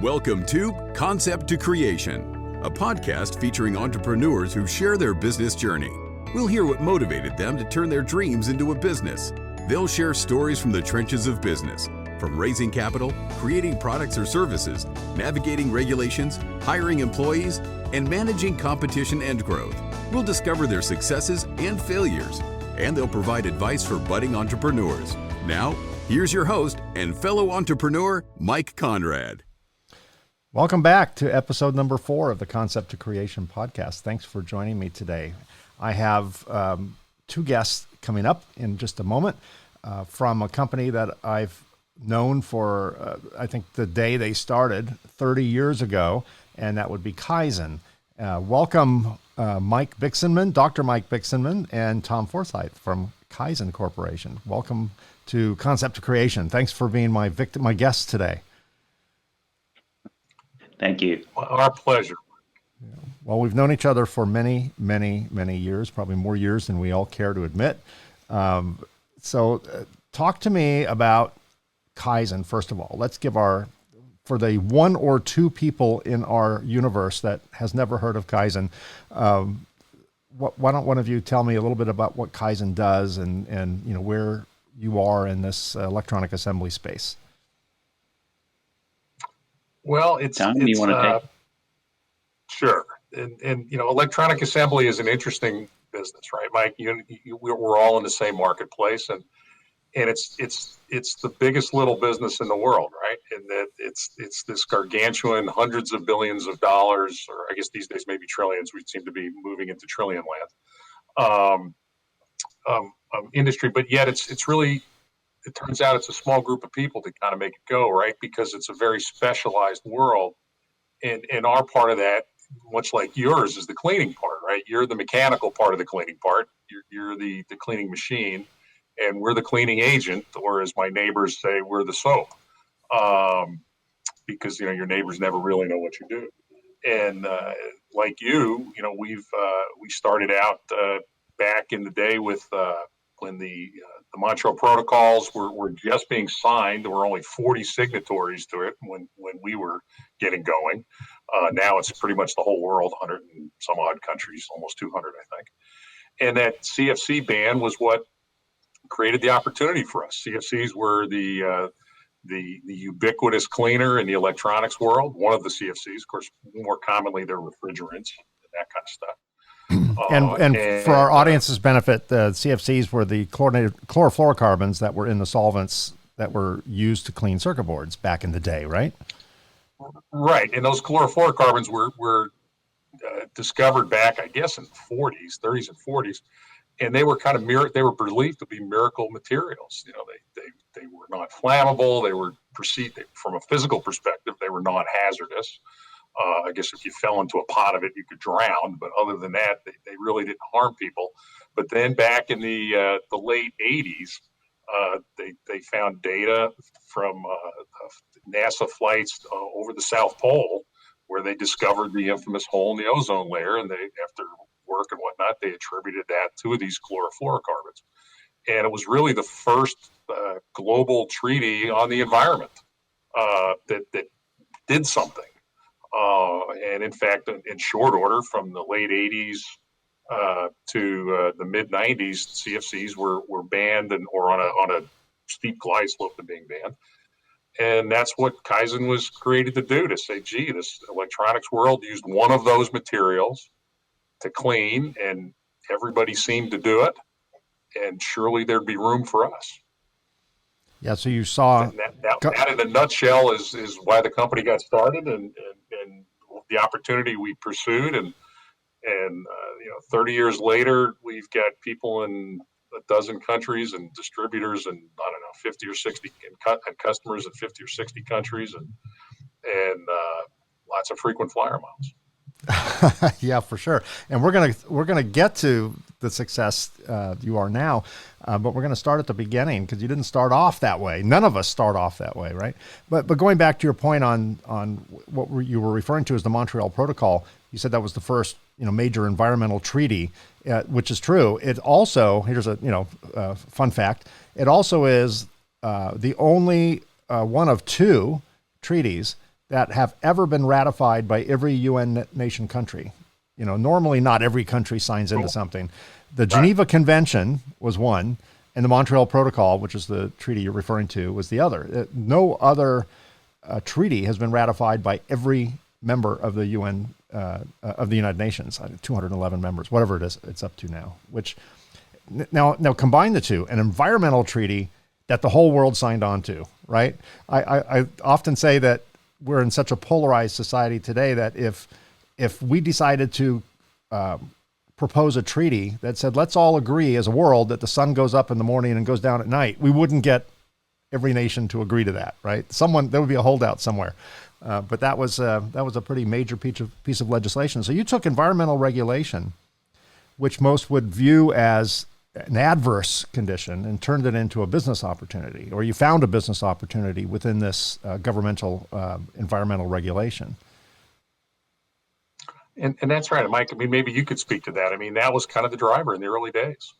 Welcome to Concept to Creation, a podcast featuring entrepreneurs who share their business journey. We'll hear what motivated them to turn their dreams into a business. They'll share stories from the trenches of business, from raising capital, creating products or services, navigating regulations, hiring employees, and managing competition and growth. We'll discover their successes and failures, and they'll provide advice for budding entrepreneurs. Now, here's your host and fellow entrepreneur, Mike Conrad. Welcome back to episode number 4 of the Concept to Creation podcast. Thanks for joining me today. I have 2 guests coming up in just a moment from a company that I've known for, I think, the day they started 30 years ago, and that would be Kyzen. Welcome, Mike Bixenman, Dr. Mike Bixenman, and Tom Forsythe from Kyzen Corporation. Welcome to Concept to Creation. Thanks for being my guest today. Thank you. Our pleasure. Well, we've known each other for many, many, many years, probably more years than we all care to admit. So talk to me about Kyzen, first of all. Let's give for the 1 or 2 people in our universe that has never heard of Kyzen, why don't one of you tell me a little bit about what Kyzen does and you know where you are in this electronic assembly space? Well, Tom, you want to take? Sure. And you know, electronic assembly is an interesting business, right, Mike? We're all in the same marketplace, and it's the biggest little business in the world, right? And that it's this gargantuan, hundreds of billions of dollars, or I guess these days maybe trillions. We seem to be moving into trillion land industry, but yet it's really. It turns out it's a small group of people to kind of make it go, right? Because it's a very specialized world. And our part of that, much like yours, is the cleaning part, right? You're the mechanical part of the cleaning part. You're the cleaning machine, and we're the cleaning agent, or as my neighbors say, we're the soap. Because, you know, your neighbors never really know what you do. And like you know, we started out back in the day with when the Montreal protocols were just being signed. There were only 40 signatories to it when we were getting going. Now it's pretty much the whole world, 100 and some odd countries, almost 200, I think. And that CFC ban was what created the opportunity for us. CFCs were the ubiquitous cleaner in the electronics world. One of the CFCs, of course, more commonly they're refrigerants and that kind of stuff. And for our audience's benefit, the CFCs were the chlorofluorocarbons that were in the solvents that were used to clean circuit boards back in the day, right? Right, and those chlorofluorocarbons were discovered back, I guess, in the 30s and 40s, and they were kind of they were believed to be miracle materials. You know, they were not flammable. They were perceived from a physical perspective. They were non-hazardous. I guess if you fell into a pot of it, you could drown. But other than that, they really didn't harm people. But then back in the late 80s, they found data from NASA flights over the South Pole where they discovered the infamous hole in the ozone layer. And after work and whatnot, they attributed that to these chlorofluorocarbons. And it was really the first global treaty on the environment that did something. And in fact, in short order, from the late 80s to the mid 90s, CFCs were banned or on a steep glide slope to being banned. And that's what Kyzen was created to do, to say, gee, this electronics world used one of those materials to clean, and everybody seemed to do it. And surely there'd be room for us. Yeah, so you saw that in a nutshell is why the company got started and the opportunity we pursued, and you know, 30 years later, we've got people in a dozen countries and distributors and I don't know 50 or 60 and customers in 50 or 60 countries and lots of frequent flyer miles. Yeah, for sure. And we're gonna get to the success you are now, but we're gonna start at the beginning because you didn't start off that way. None of us start off that way, right? But going back to your point on what you were referring to as the Montreal Protocol, you said that was the first major environmental treaty, which is true. It also, here's a fun fact. It also is the only one of 2 treaties that have ever been ratified by every UN nation country. You know, normally not every country signs into something. The Geneva Convention was one, and the Montreal Protocol, which is the treaty you're referring to, was the other. No other treaty has been ratified by every member of the UN, of the United Nations, 211 members, whatever it is, it's up to now. Which now combine the two, an environmental treaty that the whole world signed on to, right? I often say that we're in such a polarized society today that if we decided to propose a treaty that said, let's all agree as a world that the sun goes up in the morning and goes down at night, we wouldn't get every nation to agree to that, right? There would be a holdout somewhere. But that was a pretty major piece of legislation. So you took environmental regulation, which most would view as an adverse condition, and turned it into a business opportunity, or you found a business opportunity within this governmental environmental regulation. And that's right, Mike. I mean, maybe you could speak to that. I mean, that was kind of the driver in the early days.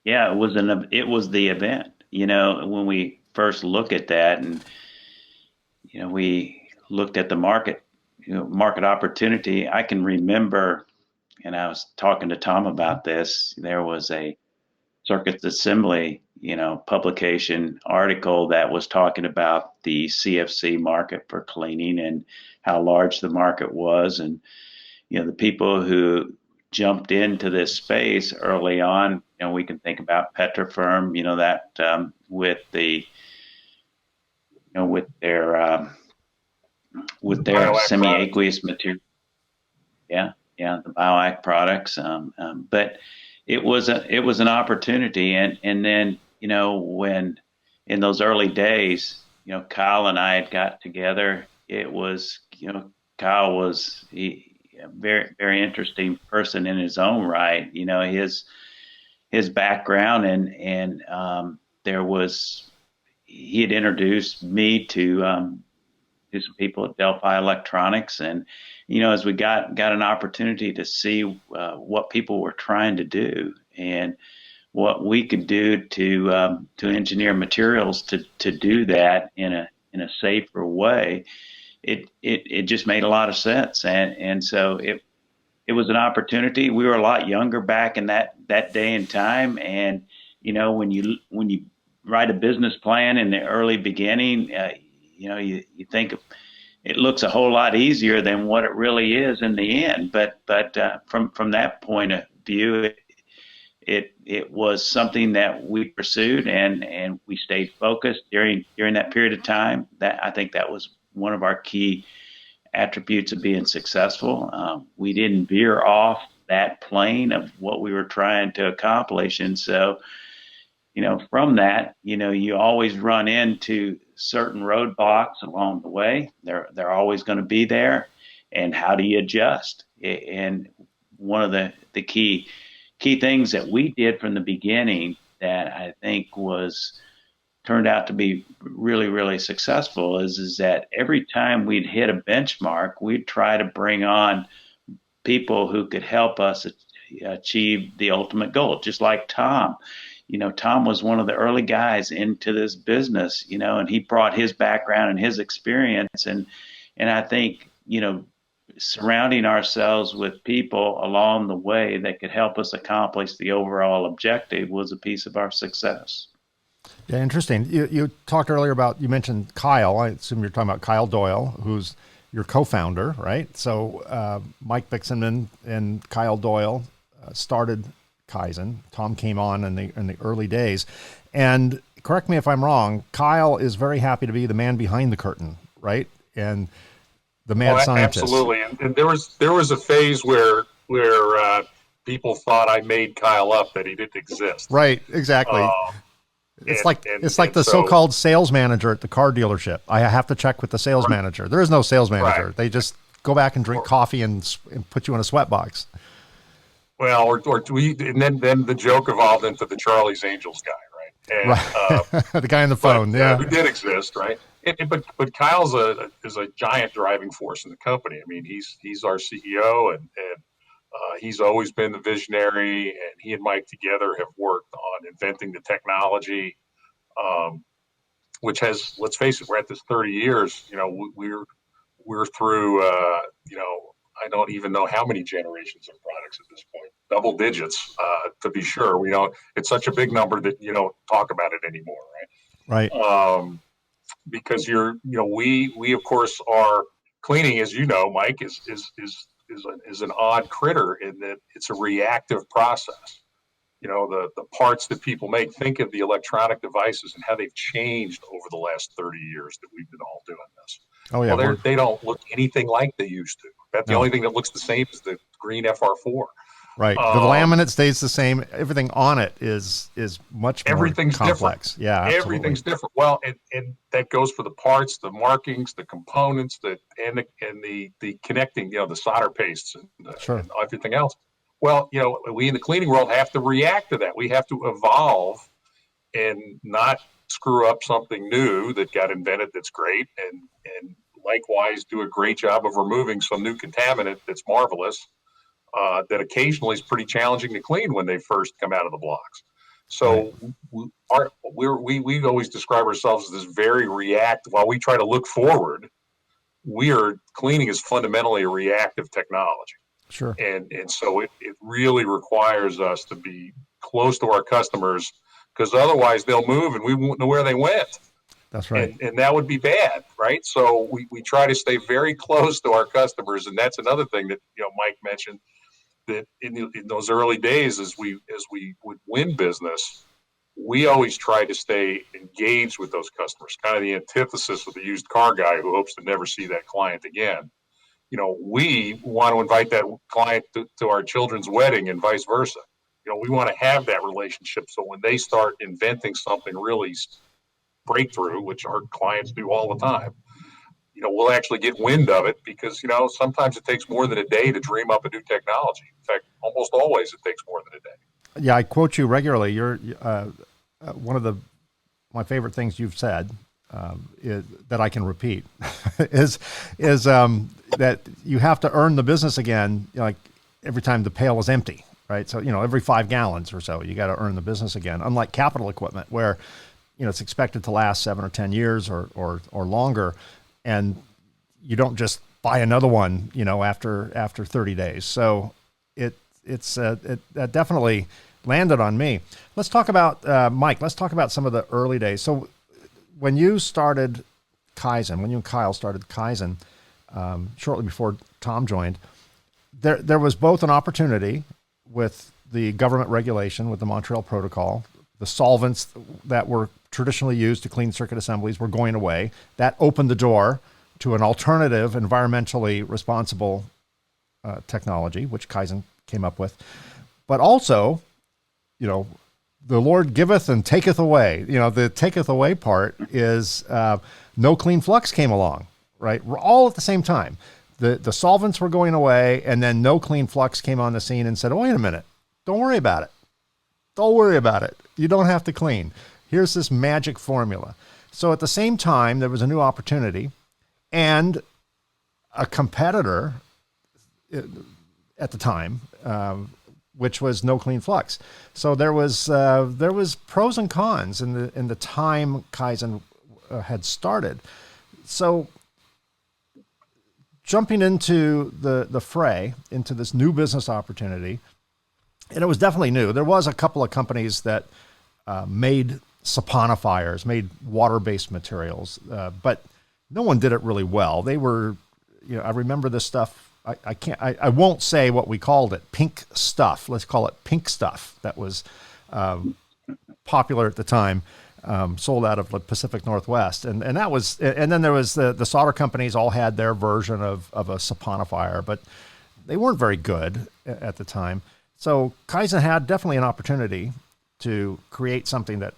Yeah, it was the event. You know, when we first look at that, and you know, we looked at the market, market opportunity. I can remember, and I was talking to Tom about this. There was a Circuits Assembly, publication article that was talking about the CFC market for cleaning and how large the market was. And, the people who jumped into this space early on, we can think about Petrofirm, that with the, with their semi-aqueous material. Yeah, the bioac products. But it was an opportunity, and then when in those early days, Kyle and I had got together. It was Kyle was a very, very interesting person in his own right. His background, and he had introduced me to some people at Delphi Electronics, and as we got an opportunity to see what people were trying to do and what we could do to engineer materials to do that in a safer way, it just made a lot of sense, and so it was an opportunity. We were a lot younger back in that day and time, and when you write a business plan in the early beginning, you think it looks a whole lot easier than what it really is in the end. But from that point of view, it was something that we pursued, and we stayed focused during that period of time. That I think that was one of our key attributes of being successful. We didn't veer off that plane of what we were trying to accomplish, and so from that, you always run into certain roadblocks along the way. They're always going to be there, and how do you adjust? And one of the key things that we did from the beginning that I think turned out to be really, really successful is that every time we'd hit a benchmark, we'd try to bring on people who could help us achieve the ultimate goal, just like Tom. Tom was one of the early guys into this business, and he brought his background and his experience. And I think, surrounding ourselves with people along the way that could help us accomplish the overall objective was a piece of our success. Yeah, interesting. You talked earlier about, you mentioned Kyle. I assume you're talking about Kyle Doyle, who's your co-founder, right? So Mike Bixenman and Kyle Doyle started Kyzen. Tom came on in the early days, and correct me if I'm wrong, Kyle is very happy to be the man behind the curtain, right? And the mad scientist. Absolutely. And there was a phase where people thought I made Kyle up, that he didn't exist. Right. Exactly. It's like the so-called sales manager at the car dealership. I have to check with the sales manager. There is no sales manager. Right. They just go back and drink coffee and put you in a sweatbox. Well, and then the joke evolved into the Charlie's Angels guy, right? And, right. The guy on the phone, who did exist, right? But Kyle's is a giant driving force in the company. I mean, he's our CEO, and he's always been the visionary. And he and Mike together have worked on inventing the technology. which has, let's face it, we're at this 30 years. We're through. I don't even know how many generations of products at this point. Double digits, to be sure. We don't. It's such a big number that you don't talk about it anymore, Right. Because we of course are cleaning, as you know, Mike, is an odd critter in that it's a reactive process. The parts that people make. Think of the electronic devices and how they've changed over the last 30 years that we've been all doing this. Oh yeah. Well, they don't look anything like they used to. The only thing that looks the same is the green FR4. Right. The laminate stays the same. Everything on it is much more everything's complex. Different. Yeah, absolutely. Everything's different. Well, and that goes for the parts, the markings, the components, and the connecting, the solder pastes and everything else. Well, we in the cleaning world have to react to that. We have to evolve and not screw up something new that got invented that's great, and likewise do a great job of removing some new contaminant that's marvelous, that occasionally is pretty challenging to clean when they first come out of the blocks. So we always describe ourselves as this very reactive. While we try to look forward, cleaning is fundamentally a reactive technology. Sure. And so it really requires us to be close to our customers, because otherwise they'll move and we won't know where they went. That's right. And that would be bad, right? So we try to stay very close to our customers, and that's another thing that Mike mentioned, that in those early days, as we would win business, we always try to stay engaged with those customers. Kind of the antithesis of the used car guy who hopes to never see that client again. We want to invite that client to our children's wedding and vice versa. We want to have that relationship, so when they start inventing something really breakthrough, which our clients do all the time, we'll actually get wind of it, because sometimes it takes more than a day to dream up a new technology. In fact, almost always it takes more than a day. Yeah, I quote you regularly. You're one of my favorite things you've said, is, that I can repeat, is that you have to earn the business again, like every time the pail is empty, right? So every 5 gallons or so, you got to earn the business again. Unlike capital equipment, where it's expected to last 7 or 10 years or longer, and you don't just buy another one, after 30 days. So that definitely landed on me. Let's talk about Mike. Let's talk about some of the early days. So when you started Kyzen, when you and Kyle started Kyzen, shortly before Tom joined, there was both an opportunity with the government regulation, with the Montreal Protocol. The solvents that were traditionally used to clean circuit assemblies were going away. That opened the door to an alternative, environmentally responsible technology, which Kyzen came up with. But also, the Lord giveth and taketh away. The taketh away part is no clean flux came along, right? We're all at the same time. The solvents were going away, and then no clean flux came on the scene and said, oh, wait a minute, don't worry about it. Don't worry about it. You don't have to clean. Here's this magic formula. So at the same time, there was a new opportunity, and a competitor at the time, which was no clean flux. So there was pros and cons in the time Kyzen had started. So jumping into the fray, into this new business opportunity, and it was definitely new. There was a couple of companies that made saponifiers, made water-based materials, but no one did it really well. They were, I remember this stuff. I won't say what we called it, pink stuff. Let's call it pink stuff. That was popular at the time, sold out of the Pacific Northwest. And that was, and then there was the solder companies all had their version of a saponifier, but they weren't very good at the time. So Kyzen had definitely an opportunity to create something that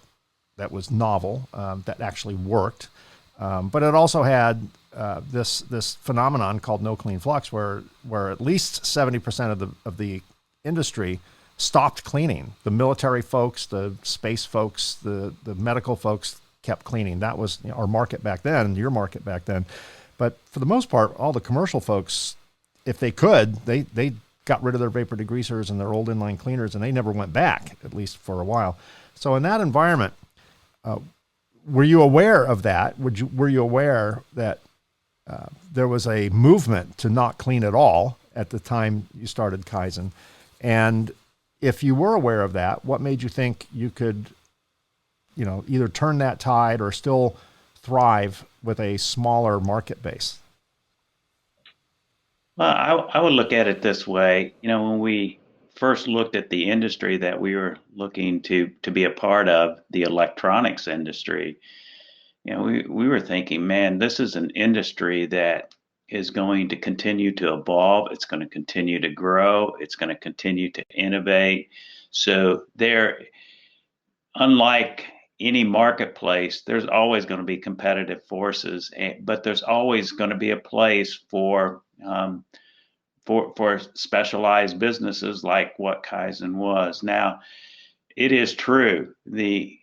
was novel, that actually worked. But it also had this phenomenon called no clean flux, where at least 70% of the industry stopped cleaning. The military folks, the space folks, the medical folks kept cleaning. That was our market back then, your market back then. But for the most part, all the commercial folks, if they could, they got rid of their vapor degreasers and their old inline cleaners, and they never went back, at least for a while. So in that environment, were you aware of that? Were you aware that there was a movement to not clean at all at the time you started Kyzen? And if you were aware of that, what made you think you could, either turn that tide or still thrive with a smaller market base? Well, I would look at it this way. When we first looked at the industry that we were looking to be a part of, the electronics industry, we were thinking, man, this is an industry that is going to continue to evolve. It's going to continue to grow. It's going to continue to innovate. So unlike any marketplace, there's always going to be competitive forces, but there's always going to be a place for specialized businesses like what Kyzen was. Now, it is true, the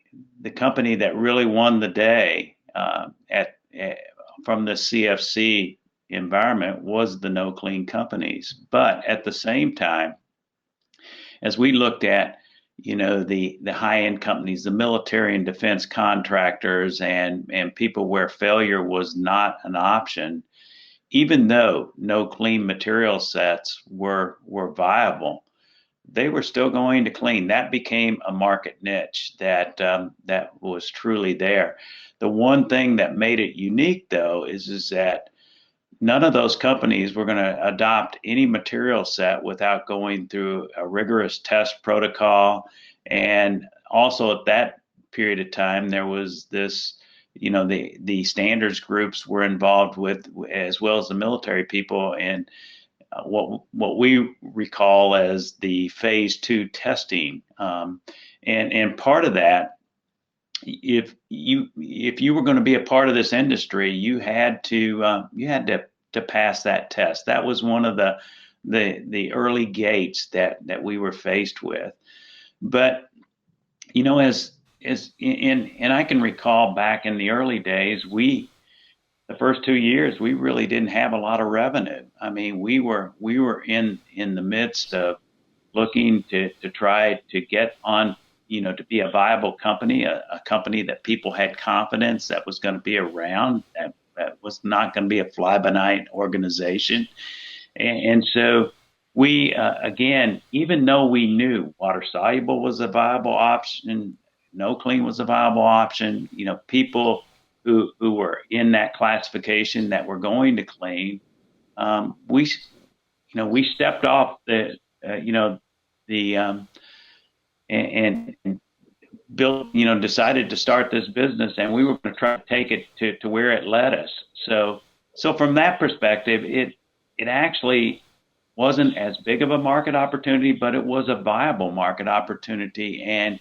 company that really won the day from the CFC environment was the no clean companies. But at the same time, as we looked at the high end companies, the military and defense contractors, and people where failure was not an option, even though no clean material sets were viable, they were still going to clean. That became a market niche that was truly there. The one thing that made it unique, though, is that none of those companies were going to adopt any material set without going through a rigorous test protocol. And also at that period of time, there was this, the standards groups were involved with, as well as the military people, and what we recall as the phase 2 testing. And part of that, if you were going to be a part of this industry, you had to pass that test. That was one of the early gates that we were faced with. But and I can recall back in the early days, the first 2 years we really didn't have a lot of revenue. I mean, we were in the midst of looking to try to get on, to be a viable company, a company that people had confidence that was going to be around, that was not going to be a fly-by-night organization. And so we, again, even though we knew water soluble was a viable option, no clean was a viable option, people who were in that classification that were going to clean, we stepped off and built, decided to start this business, and we were going to try to take it to where it led us. So from that perspective, it actually wasn't as big of a market opportunity, but it was a viable market opportunity. And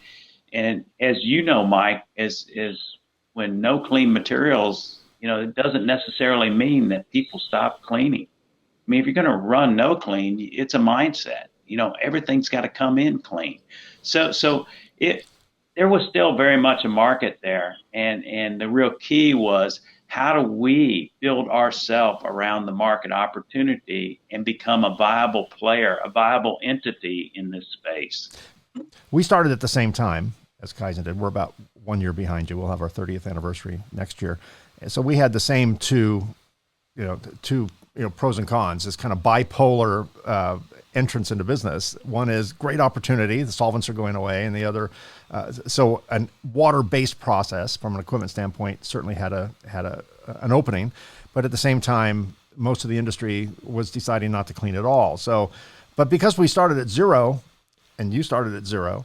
as you know, Mike, is when no clean materials, it doesn't necessarily mean that people stop cleaning. I mean, if you're going to run no clean, it's a mindset. Everything's got to come in clean. So there was still very much a market there, and the real key was, how do we build ourselves around the market opportunity and become a viable player, a viable entity in this space? We started at the same time as Kyzen did. We're about 1 year behind you. We'll have our 30th anniversary next year. And so we had the same two pros and cons, this kind of bipolar entrance into business. One is great opportunity, the solvents are going away, and the other, so a water-based process from an equipment standpoint certainly had an opening, but at the same time, most of the industry was deciding not to clean at all. So, but because we started at zero, and you started at zero,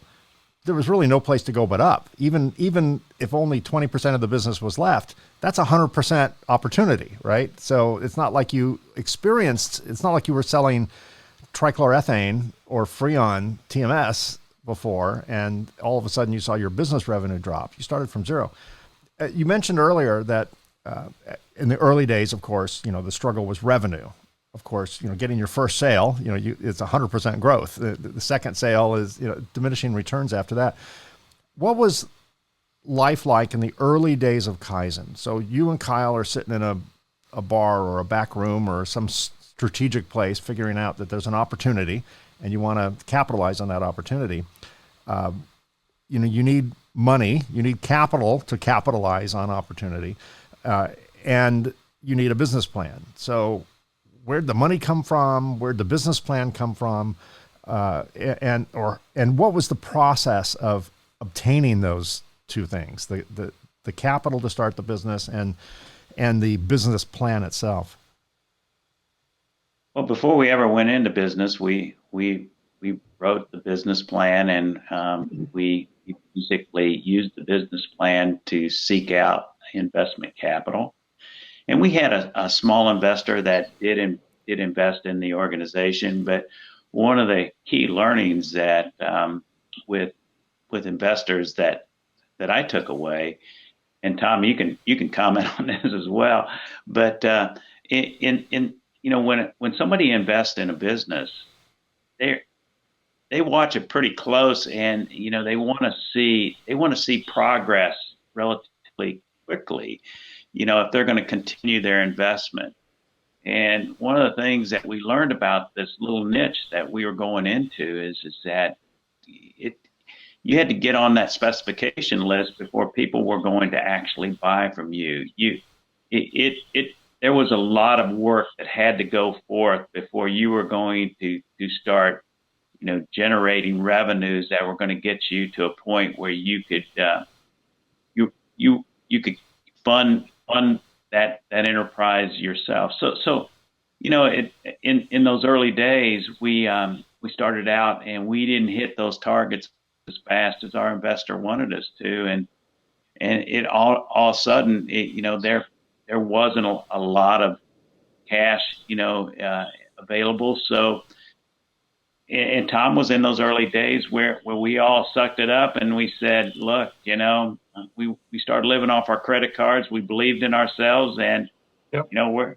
there was really no place to go but up. Even if only 20% of the business was left, that's 100% opportunity, right? So it's not like you were selling trichloroethane or Freon TMS before, and all of a sudden you saw your business revenue drop. You started from zero. You mentioned earlier that in the early days, of course, the struggle was revenue. Of course, getting your first sale, it's 100% growth. The second sale is, diminishing returns after that. What was life like in the early days of Kyzen? So you and Kyle are sitting in a bar or a back room or some strategic place, figuring out that there's an opportunity and you want to capitalize on that opportunity. You need money, you need capital to capitalize on opportunity, and you need a business plan. So where'd the money come from? Where'd the business plan come from? And what was the process of obtaining those two things, the capital to start the business and the business plan itself? Well, before we ever went into business, we wrote the business plan, and we basically used the business plan to seek out investment capital. And we had a small investor that did invest in the organization, but one of the key learnings that with investors that I took away, and Tom, you can comment on this as well, but when somebody invests in a business, they watch it pretty close, and they want to see progress relatively quickly, if they're going to continue their investment. And one of the things that we learned about this little niche that we were going into is that you had to get on that specification list before people were going to actually buy from you. There was a lot of work that had to go forth before you were going to start, generating revenues that were going to get you to a point where you could you could fund that enterprise yourself. So in those early days, we started out and we didn't hit those targets as fast as our investor wanted us to, and it all of a sudden, there wasn't a lot of cash, available. So, and Tom was in those early days where we all sucked it up and we said, look, we started living off our credit cards. We believed in ourselves, and yep. We're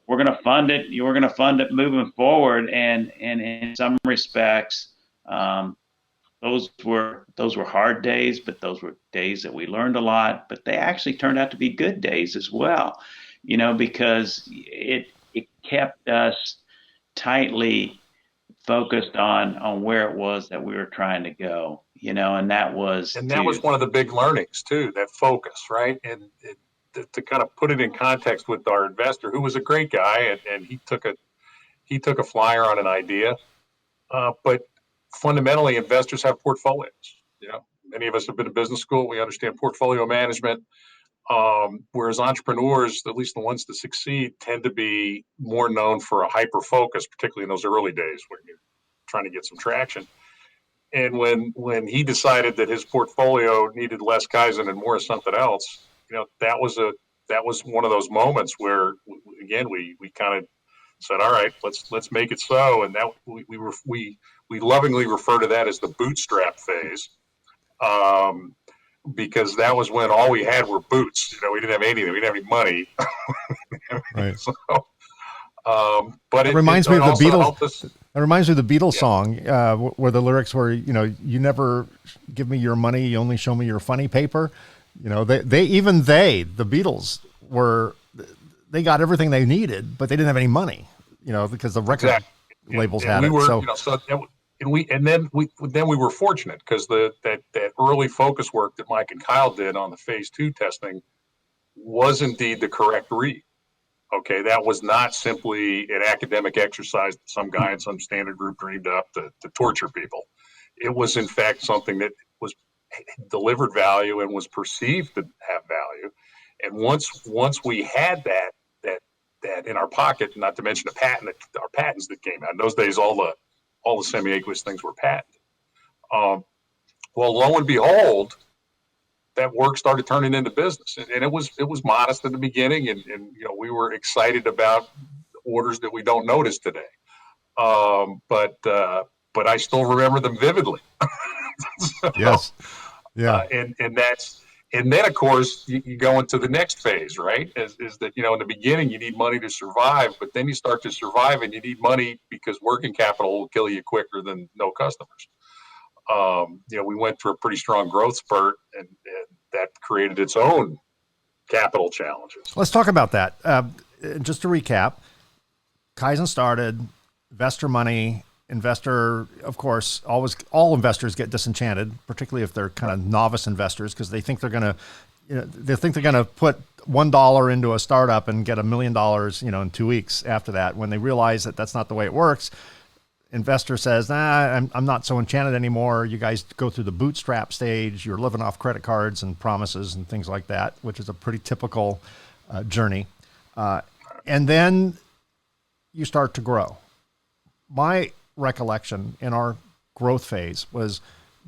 going to fund it. We're going to fund it moving forward. And in some respects, those were hard days, but those were days that we learned a lot. But they actually turned out to be good days as well, because it kept us tightly focused on where it was that we were trying to go, and that was one of the big learnings too, that focus, right? And to kind of put it in context with our investor, who was a great guy, and he took a flyer on an idea, but fundamentally, investors have portfolios. Many of us have been to business school. We understand portfolio management. Whereas entrepreneurs, at least the ones that succeed, tend to be more known for a hyper focus, particularly in those early days when you're trying to get some traction. And when he decided that his portfolio needed less Kyzen and more of something else, that was one of those moments where, again, we kind of said, all right, let's make it so. And that we lovingly refer to that as the bootstrap phase. Because that was when all we had were boots. We didn't have anything. We didn't have any money. Right. So, but it reminds me of the Beatles. It reminds me of the Beatles song where the lyrics were, you never give me your money, you only show me your funny paper. The Beatles they got everything they needed, but they didn't have any money. Because the record labels had it. And then we were fortunate because that early focus work that Mike and Kyle did on the phase 2 testing was indeed the correct read. Okay, that was not simply an academic exercise that some guy in some standard group dreamed up to torture people. It was in fact something that was delivered value and was perceived to have value. And once we had that in our pocket, not to mention our patents that came out in those days, all the semi-aqueous things were patented. Well, lo and behold, that work started turning into business, and it was modest in the beginning, and we were excited about orders that we don't notice today. But I still remember them vividly. So, yes, yeah, and then of course you go into the next phase, right? Is that in the beginning you need money to survive, but then you start to survive and you need money because working capital will kill you quicker than no customers. We went through a pretty strong growth spurt, and that created its own capital challenges. Let's talk about that. Just to recap, Kyzen started, investor money, investor, of course, all investors get disenchanted, particularly if they're kind of novice investors, because they think they're going to, put $1 into a startup and get $1 million, in 2 weeks after that. When they realize that that's not the way it works, investor says, I'm not so enchanted anymore. You guys go through the bootstrap stage. You're living off credit cards and promises and things like that, which is a pretty typical journey. And then you start to grow. My recollection in our growth phase was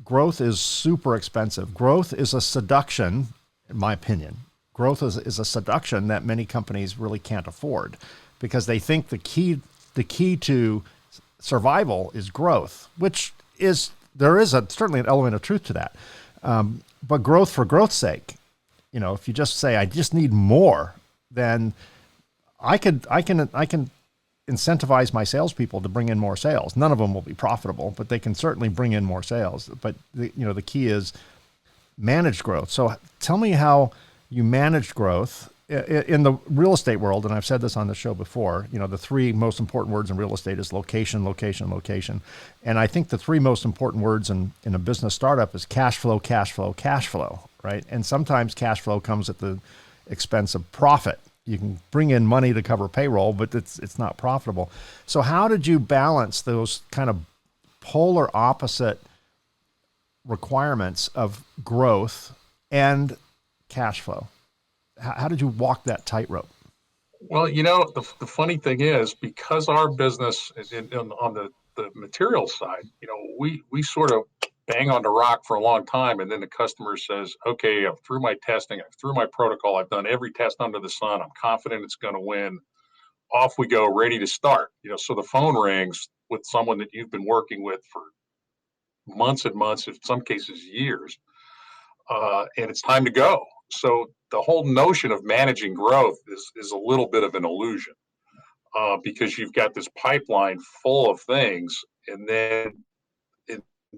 growth is super expensive. Growth is a seduction, in my opinion. Growth is a seduction that many companies really can't afford, because they think the key to survival is growth, which there is certainly an element of truth to that. But growth for growth's sake, if you just say, I just need more, then I can incentivize my salespeople to bring in more sales. None of them will be profitable, but they can certainly bring in more sales. But the key is managed growth. So tell me how you managed growth in the real estate world. And I've said this on the show before, the three most important words in real estate is location, location, location. And I think the three most important words in a business startup is cash flow, cash flow, cash flow, right? And sometimes cash flow comes at the expense of profit. You can bring in money to cover payroll, but it's not profitable. So how did you balance those kind of polar opposite requirements of growth and cash flow? How did you walk that tightrope? Well, the funny thing is, because our business is on the material side, we sort of bang on the rock for a long time. And then the customer says, okay, I'm through my testing. I'm through my protocol. I've done every test under the sun. I'm confident it's going to win. Off we go, ready to start. So the phone rings with someone that you've been working with for months and months, in some cases years, and it's time to go. So the whole notion of managing growth is a little bit of an illusion, because you've got this pipeline full of things, and then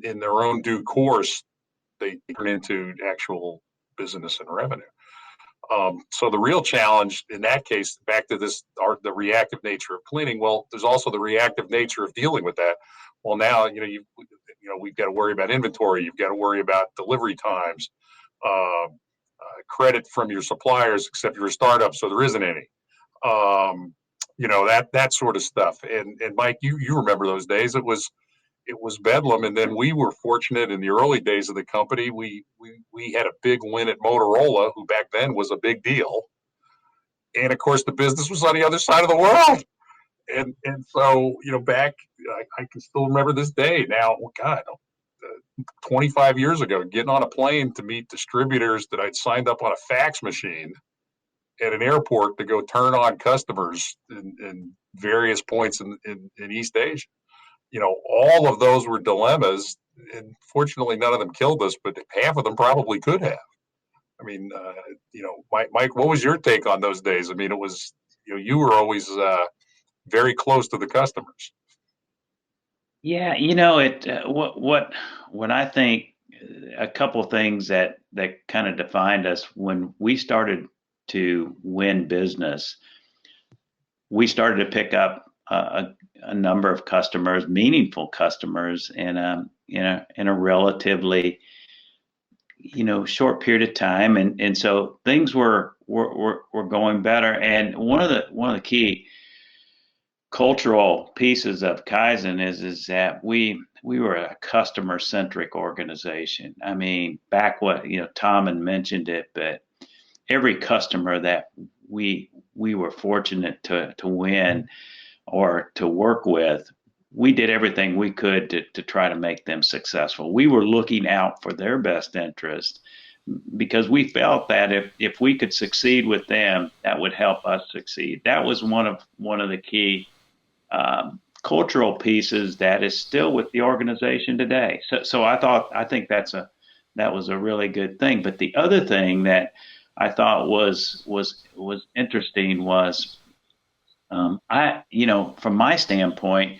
in their own due course, they turn into actual business and revenue. So the real challenge in that case, back to the reactive nature of cleaning. Well, there's also the reactive nature of dealing with that. Well, now we've got to worry about inventory. You've got to worry about delivery times, credit from your suppliers, except you're a startup, so there isn't any. That sort of stuff. And Mike, you remember those days? It was bedlam. And then we were fortunate in the early days of the company. We had a big win at Motorola, who back then was a big deal. And of course, the business was on the other side of the world. And so, back, I can still remember this day. Now, 25 years ago, getting on a plane to meet distributors that I'd signed up on a fax machine at an airport to go turn on customers in various points in East Asia. All of those were dilemmas, and fortunately, none of them killed us, but half of them probably could have. I mean, Mike, what was your take on those days? I mean, it was, you were always very close to the customers. Yeah, what I think, a couple of things that kind of defined us when we started to win business. We started to pick up a number of customers, meaningful customers, in a relatively short period of time, and so things were going better. And one of the key cultural pieces of Kyzen is that we were a customer centric organization. I mean, back Tom had mentioned it, but every customer that we were fortunate to win or to work with, we did everything we could to try to make them successful. We were looking out for their best interest, because we felt that if we could succeed with them, that would help us succeed. That was one of the key cultural pieces that is still with the organization today. So I think that was a really good thing. But the other thing that I thought was interesting was, from my standpoint,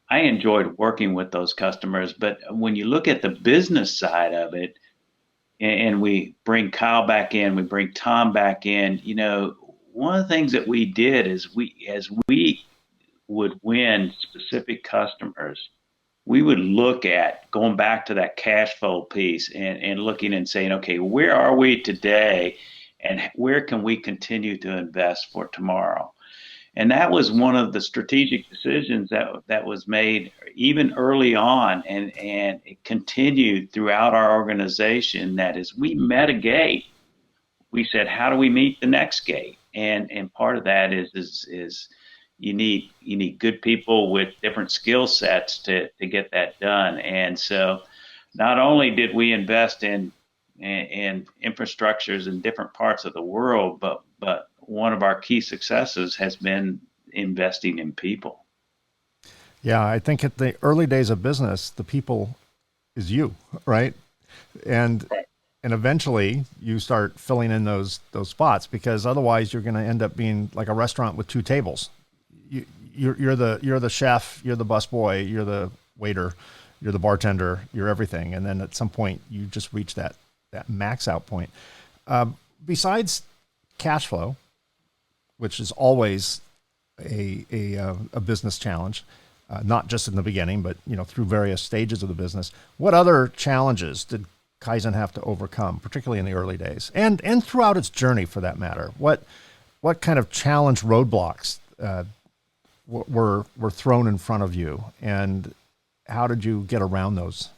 I enjoyed working with those customers. But when you look at the business side of it, and we bring Kyle back in, we bring Tom back in, one of the things that we did is we would win specific customers, we would look at going back to that cash flow piece and looking and saying, okay, where are we today and where can we continue to invest for tomorrow? And that was one of the strategic decisions that was made even early on, and it continued throughout our organization. That as we met a gate, we said, how do we meet the next gate? And part of that is you need good people with different skill sets to get that done. And so not only did we invest in infrastructures in different parts of the world, but one of our key successes has been investing in people. Yeah, I think at the early days of business, the people is you, right? And eventually you start filling in those spots, because otherwise you're going to end up being like a restaurant with two tables. You're the chef, you're the busboy, you're the waiter, you're the bartender, you're everything, and then at some point you just reach that max out point. Besides cash flow, which is always a business challenge, not just in the beginning, but through various stages of the business. What other challenges did Kyzen have to overcome, particularly in the early days, and throughout its journey, for that matter? What kind of challenge roadblocks were thrown in front of you, and how did you get around those?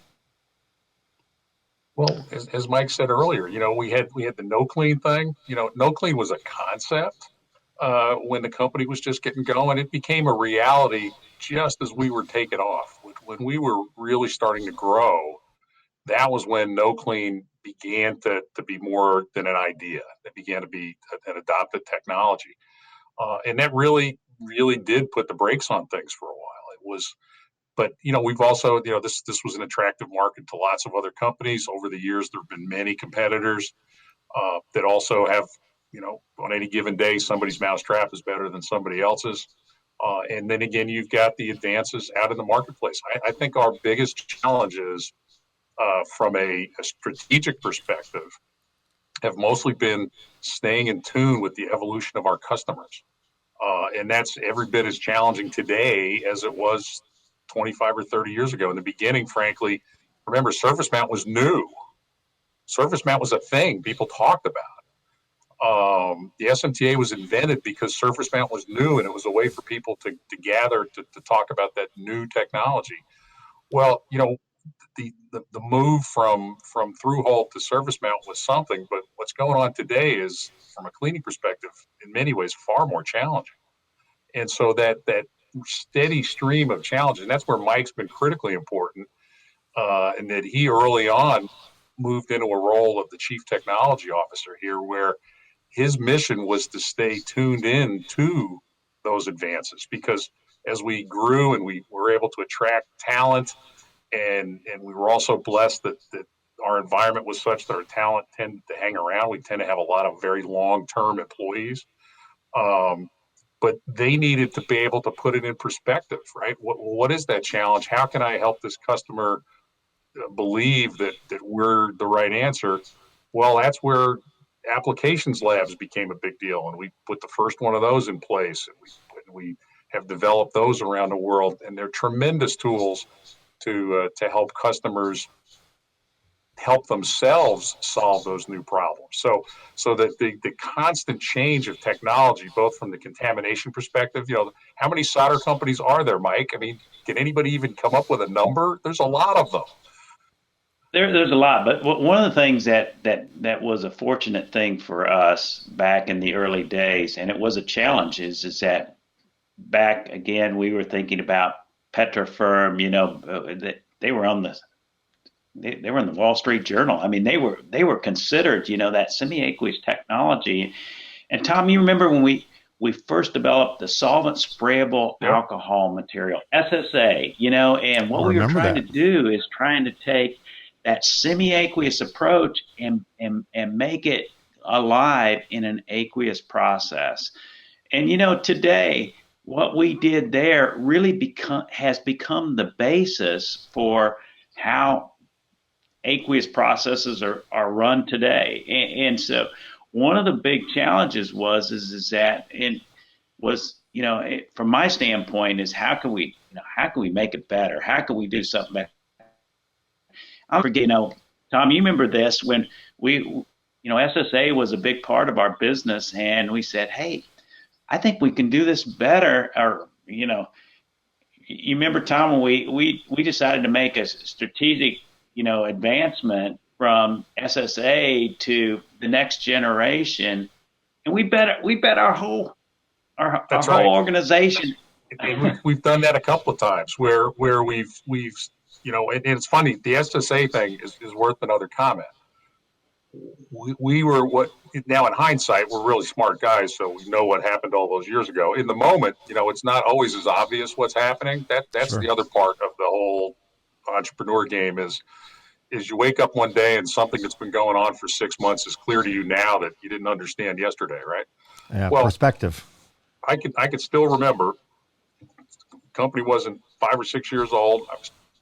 Well, as Mike said earlier, we had the no clean thing. No clean was a concept when the company was just getting going. It became a reality just as we were taking off. When we were really starting to grow, that was when no clean began to be more than an idea. It began to be an adopted technology, and that really did put the brakes on things for a while. It was. But we've also, this was an attractive market to lots of other companies. Over the years, there have been many competitors that also have, on any given day, somebody's mousetrap is better than somebody else's. And then again, you've got the advances out in the marketplace. I think our biggest challenges from a strategic perspective have mostly been staying in tune with the evolution of our customers. And that's every bit as challenging today as it was 25 or 30 years ago. In the beginning, frankly, remember, surface mount was new. Surface mount was a thing people talked about. The SMTA was invented because surface mount was new, and it was a way for people to gather to talk about that new technology. Well, the move from through hole to surface mount was something, but what's going on today is, from a cleaning perspective, in many ways far more challenging. And so that steady stream of challenges, and that's where Mike's been critically important, and that he early on moved into a role of the chief technology officer here, where his mission was to stay tuned in to those advances, because as we grew and we were able to attract talent, and we were also blessed that our environment was such that our talent tended to hang around. We tend to have a lot of very long-term employees. But they needed to be able to put it in perspective, right? What is that challenge? How can I help this customer believe that we're the right answer? Well, that's where applications labs became a big deal, and we put the first one of those in place. And we have developed those around the world, and they're tremendous tools to help customers help themselves solve those new problems. So that the constant change of technology, both from the contamination perspective, how many solder companies are there, Mike? I mean, can anybody even come up with a number? There's a lot of them. There's a lot, but one of the things that was a fortunate thing for us back in the early days, and it was a challenge, is that back again we were thinking about Petrofirm. They were on the they were in the Wall Street Journal. I mean, they were considered, that semi-aqueous technology. And Tom, you remember when we first developed the solvent sprayable alcohol material, SSA, and what we were trying to do is trying to take that semi-aqueous approach and make it alive in an aqueous process. And, today, what we did there really has become the basis for how aqueous processes are run today. And so one of the big challenges was from my standpoint, is how can we how can we make it better? How can we do something better? I forget, Tom, you remember this when SSA was a big part of our business, and we said, hey, I think we can do this better. Or, you remember, Tom, when we decided to make a strategic, advancement from SSA to the next generation, and we bet our whole organization. And we've done that a couple of times where we've and it's funny, the SSA thing is worth another comment. We were now in hindsight, we're really smart guys, so we know what happened all those years ago. In the moment, it's not always as obvious what's happening. That's Sure. The other part of the whole entrepreneur game is you wake up one day and something that's been going on for 6 months is clear to you now that you didn't understand yesterday, right? Yeah, well, perspective. I could still remember. The company wasn't 5 or 6 years old.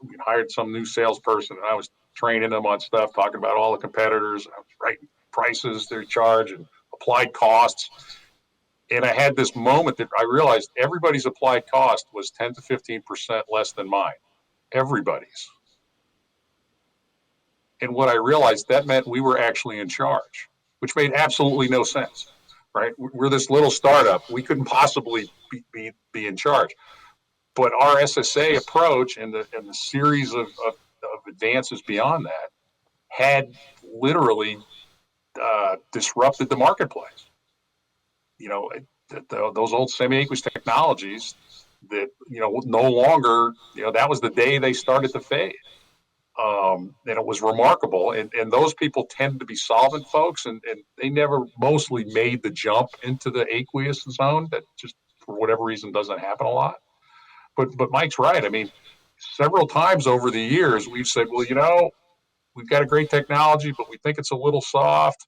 We hired some new salesperson, and I was training them on stuff, talking about all the competitors. I was writing prices they charge and applied costs. And I had this moment that I realized everybody's applied cost was 10 to 15% less than mine. Everybody's. And what I realized, that meant we were actually in charge, which made absolutely no sense, right? We're this little startup. We couldn't possibly be in charge. But our SSA approach and the series of advances beyond that had literally disrupted the marketplace. Those old semi-aqueous technologies that, no longer, that was the day they started to fade. And it was remarkable. And those people tend to be solvent folks, and they never mostly made the jump into the aqueous zone. That just, for whatever reason, doesn't happen a lot. But Mike's right. I mean, several times over the years, we've said, well, we've got a great technology, but we think it's a little soft.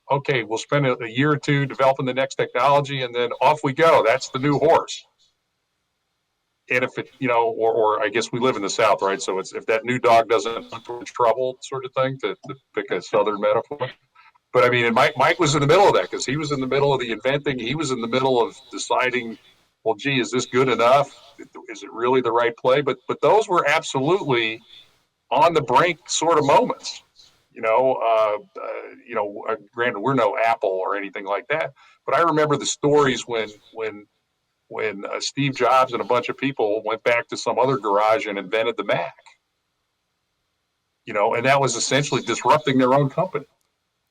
Okay, we'll spend a year or two developing the next technology, and then off we go. That's the new horse. And if it, or I guess we live in the South, right? So it's if that new dog doesn't hunt, we're in trouble, sort of thing, to pick a Southern metaphor. But I mean, and Mike was in the middle of that because he was in the middle of the inventing. He was in the middle of deciding, well, gee, is this good enough? Is it really the right play? But those were absolutely on the brink sort of moments. Granted, we're no Apple or anything like that, but I remember the stories when Steve Jobs and a bunch of people went back to some other garage and invented the Mac. And that was essentially disrupting their own company.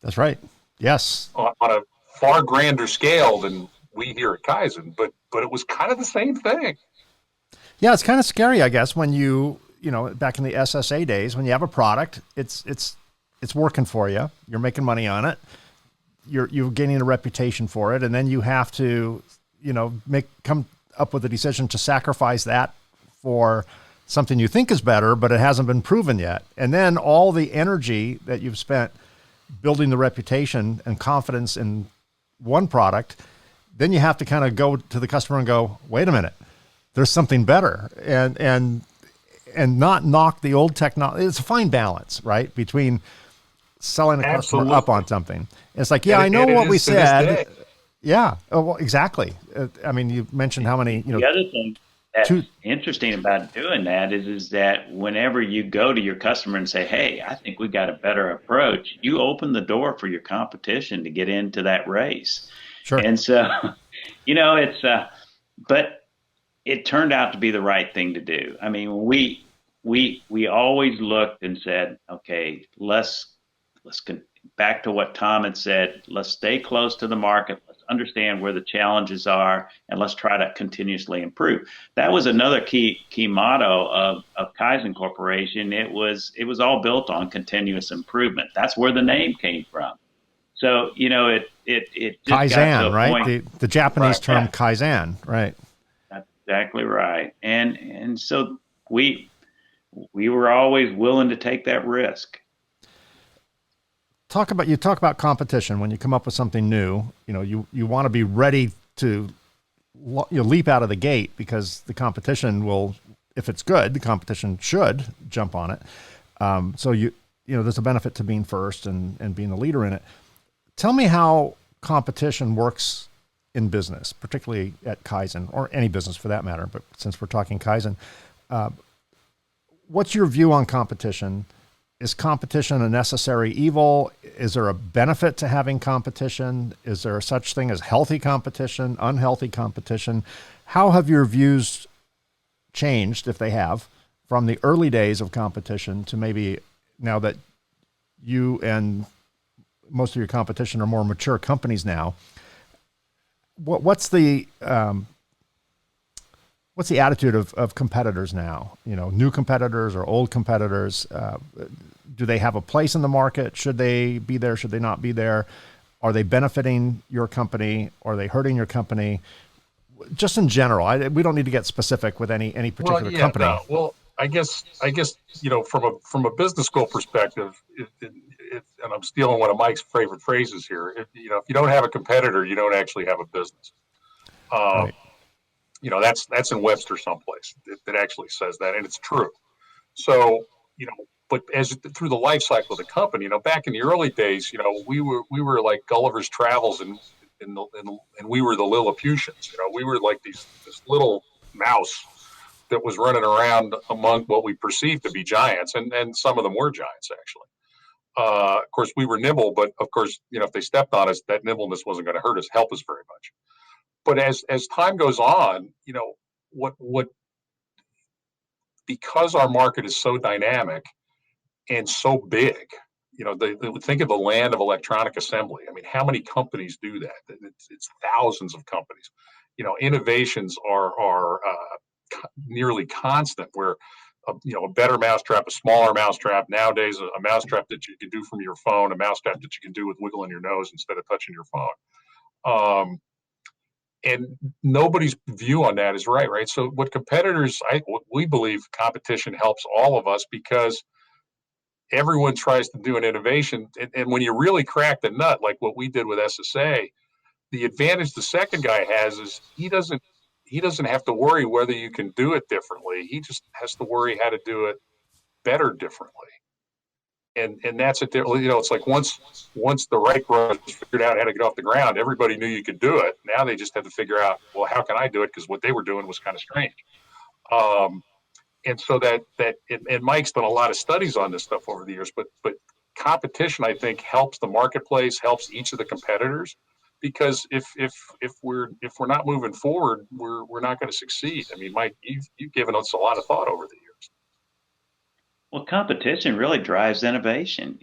That's right. Yes. On a far grander scale than we here at Kyzen, but it was kind of the same thing. Yeah, it's kind of scary, I guess, when back in the SSA days, when you have a product, it's working for you, you're making money on it, you're gaining a reputation for it, and then you have to, come up with a decision to sacrifice that for something you think is better, but it hasn't been proven yet. And then all the energy that you've spent building the reputation and confidence in one product, then you have to kind of go to the customer and go, wait a minute, there's something better, and not knock the old technology. It's a fine balance, right, between selling a customer up on something. It's like, yeah, I know what we said. Yeah. Oh, well, exactly. I mean, you mentioned how many, The other thing that's interesting about doing that is that whenever you go to your customer and say, hey, I think we've got a better approach, you open the door for your competition to get into that race. Sure. And so, but it turned out to be the right thing to do. I mean, we always looked and said, okay, let's back to what Tom had said, let's stay close to the market. Let's understand where the challenges are, and let's try to continuously improve. That was another key motto of Kyzen Corporation. It was all built on continuous improvement. That's where the name came from. So, it just Kyzen, got to a right? point, The Japanese term, yeah. Kyzen, right? That's exactly right. And so we were always willing to take that risk. Talk about competition. When you come up with something new, you want to be ready to leap out of the gate, because the competition will, if it's good, the competition should jump on it. So there's a benefit to being first and being the leader in it. Tell me how competition works in business, particularly at Kyzen, or any business for that matter, but since we're talking Kyzen, what's your view on competition? Is competition a necessary evil? Is there a benefit to having competition? Is there such thing as healthy competition, unhealthy competition? How have your views changed, if they have, from the early days of competition to maybe now that you and most of your competition are more mature companies now? What's the attitude of competitors now? New competitors or old competitors? Do they have a place in the market? Should they be there? Should they not be there? Are they benefiting your company? Are they hurting your company? Just in general, we don't need to get specific with any particular company. No. Well, I guess from a business school perspective, and I'm stealing one of Mike's favorite phrases here. If you don't have a competitor, you don't actually have a business. Right. That's in Webster someplace that actually says that, and it's true. So but as through the life cycle of the company, back in the early days, we were like Gulliver's Travels, and we were the Lilliputians. We were like this little mouse that was running around among what we perceived to be giants, and some of them were giants actually. Of course, we were nimble, but of course, if they stepped on us, that nimbleness wasn't going to help us very much. But as time goes on, what because our market is so dynamic and so big, they would think of the land of electronic assembly. I mean, how many companies do that? It's thousands of companies. Innovations are nearly constant, where a better mousetrap, a smaller mousetrap. Nowadays, a mousetrap that you can do from your phone, a mousetrap that you can do with wiggling your nose instead of touching your phone. And nobody's view on that is right. So what we believe competition helps all of us, because everyone tries to do an innovation. And when you really crack the nut, like what we did with SSA, the advantage the second guy has is he doesn't have to worry whether you can do it differently. He just has to worry how to do it better differently. And that's it. It's like once the right brothers figured out how to get off the ground, everybody knew you could do it. Now they just had to figure out, well, how can I do it? Because what they were doing was kind of strange. And so and Mike's done a lot of studies on this stuff over the years, but competition, I think, helps the marketplace, helps each of the competitors, because if we're not moving forward, we're not going to succeed. I mean, Mike, you've given us a lot of thought over the years. Well, competition really drives innovation,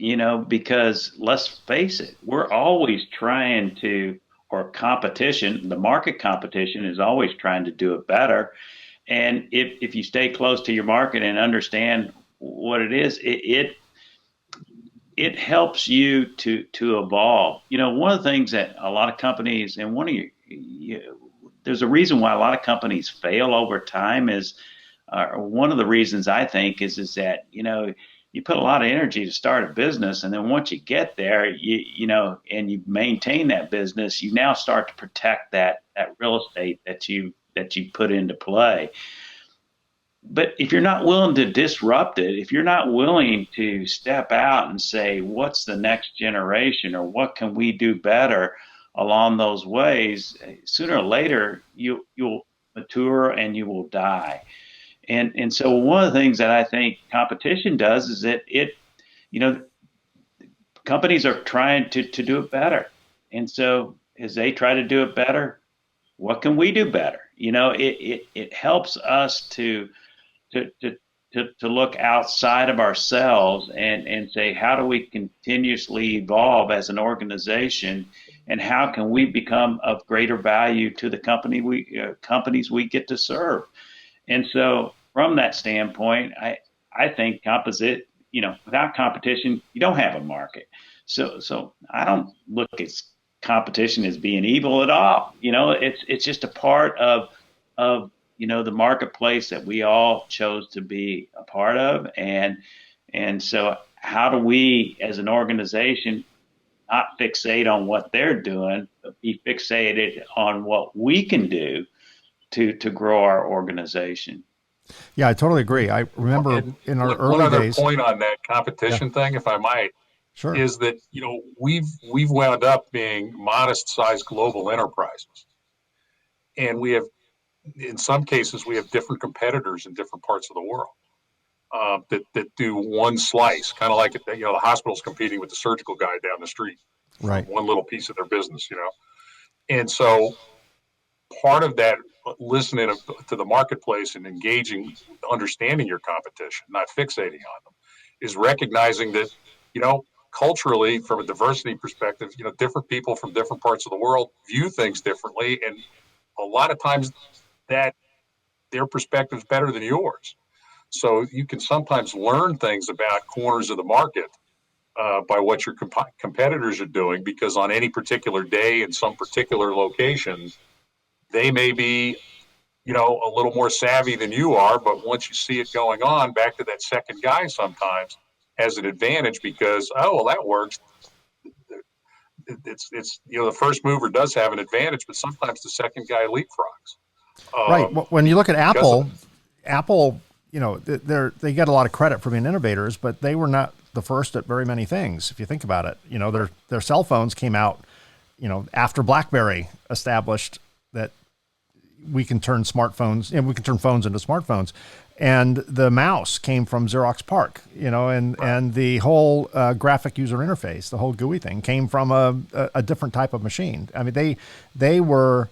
because let's face it, we're always trying to, or competition, the market competition is always trying to do it better. And if you stay close to your market and understand what it is, it helps you to evolve. One of the things that a lot of companies, and there's a reason why a lot of companies fail over time is, one of the reasons I think is that, you put a lot of energy to start a business, and then once you get there, and you maintain that business, you now start to protect that real estate that you put into play. But if you're not willing to disrupt it, if you're not willing to step out and say, what's the next generation, or what can we do better along those ways, sooner or later, you'll mature and you will die. And so one of the things that I think competition does is that companies are trying to do it better. And so as they try to do it better, what can we do better? It helps us to look outside of ourselves and say, how do we continuously evolve as an organization, and how can we become of greater value to the companies we get to serve? And so from that standpoint, I think without competition, you don't have a market. So I don't look at competition as being evil at all. It's just a part of the marketplace that we all chose to be a part of. And so how do we as an organization not fixate on what they're doing, but be fixated on what we can do to grow our organization? Yeah, I totally agree. I remember in our early one other days. Point on that competition thing, if I might, sure, is that we've wound up being modest-sized global enterprises. And we have, in some cases, we have different competitors in different parts of the world that do one slice, kind of like, the hospital's competing with the surgical guy down the street for Right. one little piece of their business, And so part of that, listening to the marketplace and engaging, understanding your competition, not fixating on them, is recognizing that, culturally, from a diversity perspective, different people from different parts of the world view things differently. And a lot of times that their perspective is better than yours. So you can sometimes learn things about corners of the market by what your competitors are doing, because on any particular day in some particular location, they may be, a little more savvy than you are. But once you see it going on, back to that second guy sometimes has an advantage because, oh, well, that works. It's the first mover does have an advantage, but sometimes the second guy leapfrogs. Right. When you look at Apple, they get a lot of credit for being innovators, but they were not the first at very many things. If you think about it, their cell phones came out, after BlackBerry established that we can turn smartphones and we can turn phones into smartphones. And the mouse came from Xerox PARC, and the whole graphic user interface, the whole GUI thing came from a different type of machine. I mean, they were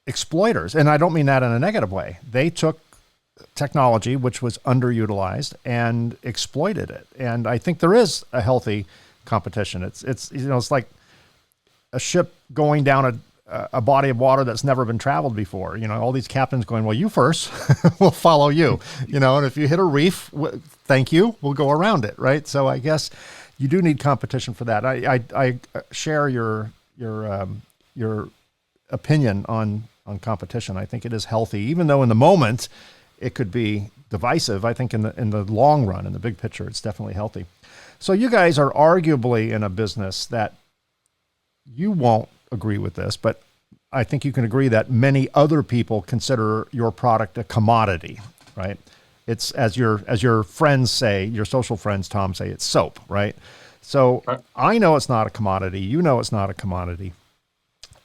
exploiters, and I don't mean that in a negative way. They took technology which was underutilized and exploited it. And I think there is a healthy competition. It's like a ship going down a body of water that's never been traveled before. All these captains going, well, you first, we'll follow you, and if you hit a reef, thank you, we'll go around it. Right. So I guess you do need competition for that. I share your opinion on competition. I think it is healthy, even though in the moment it could be divisive. I think in the long run, in the big picture, it's definitely healthy. So you guys are arguably in a business that you won't agree with this, but I think you can agree that many other people consider your product a commodity, right? It's as your friends say, your social friends, Tom, say, it's soap, right? So I know it's not a commodity. It's not a commodity,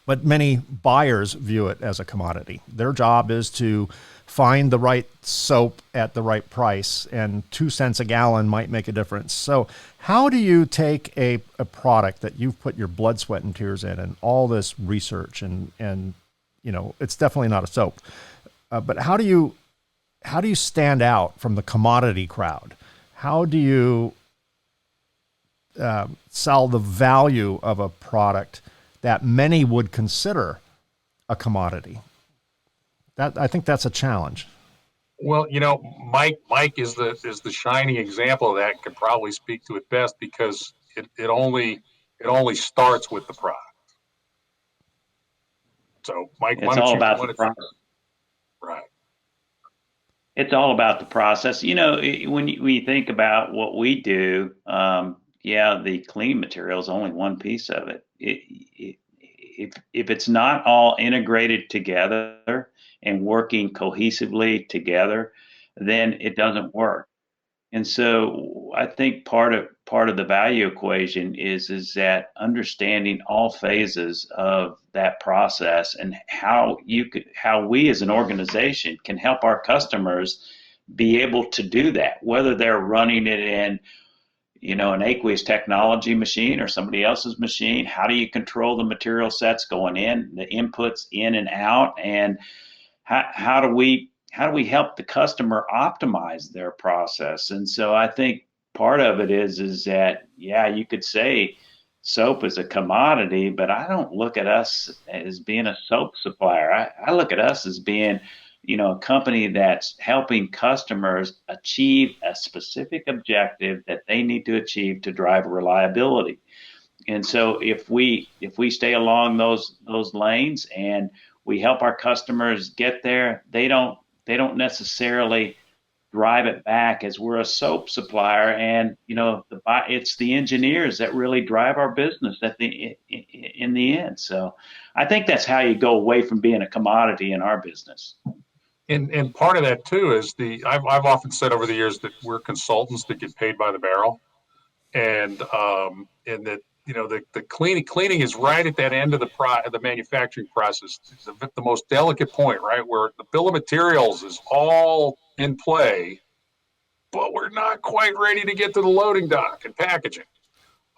but many buyers view it as a commodity. Their job is to find the right soap at the right price, and 2 cents a gallon might make a difference. So how do you take a product that you've put your blood, sweat, and tears in and all this research and it's definitely not a soap, but how do you stand out from the commodity crowd? How do you sell the value of a product that many would consider a commodity? I think that's a challenge. Well, Mike is the shining example of that, and can probably speak to it best, because it only starts with the product. So, Mike, it's all about the process. Right. It's all about the process. When you think about what we do, the clean material is only one piece of it. If it's not all integrated together and working cohesively together, then it doesn't work. And so I think part of the value equation is that understanding all phases of that process, and how we as an organization can help our customers be able to do that, whether they're running it in an aqueous technology machine or somebody else's machine. How do you control the material sets going in, the inputs in and out, and how do we help the customer optimize their process? And so I think part of it is that, you could say soap is a commodity, but I don't look at us as being a soap supplier. I look at us as being a company that's helping customers achieve a specific objective that they need to achieve to drive reliability. And so if we stay along those lanes and we help our customers get there, they don't necessarily drive it back as we're a soap supplier. And it's the engineers that really drive our business in the end. So I think that's how you go away from being a commodity in our business. And part of that too is I've often said over the years that we're consultants that get paid by the barrel, and that the cleaning is right at that end of the manufacturing process, the most delicate point, right, where the bill of materials is all in play, but we're not quite ready to get to the loading dock and packaging.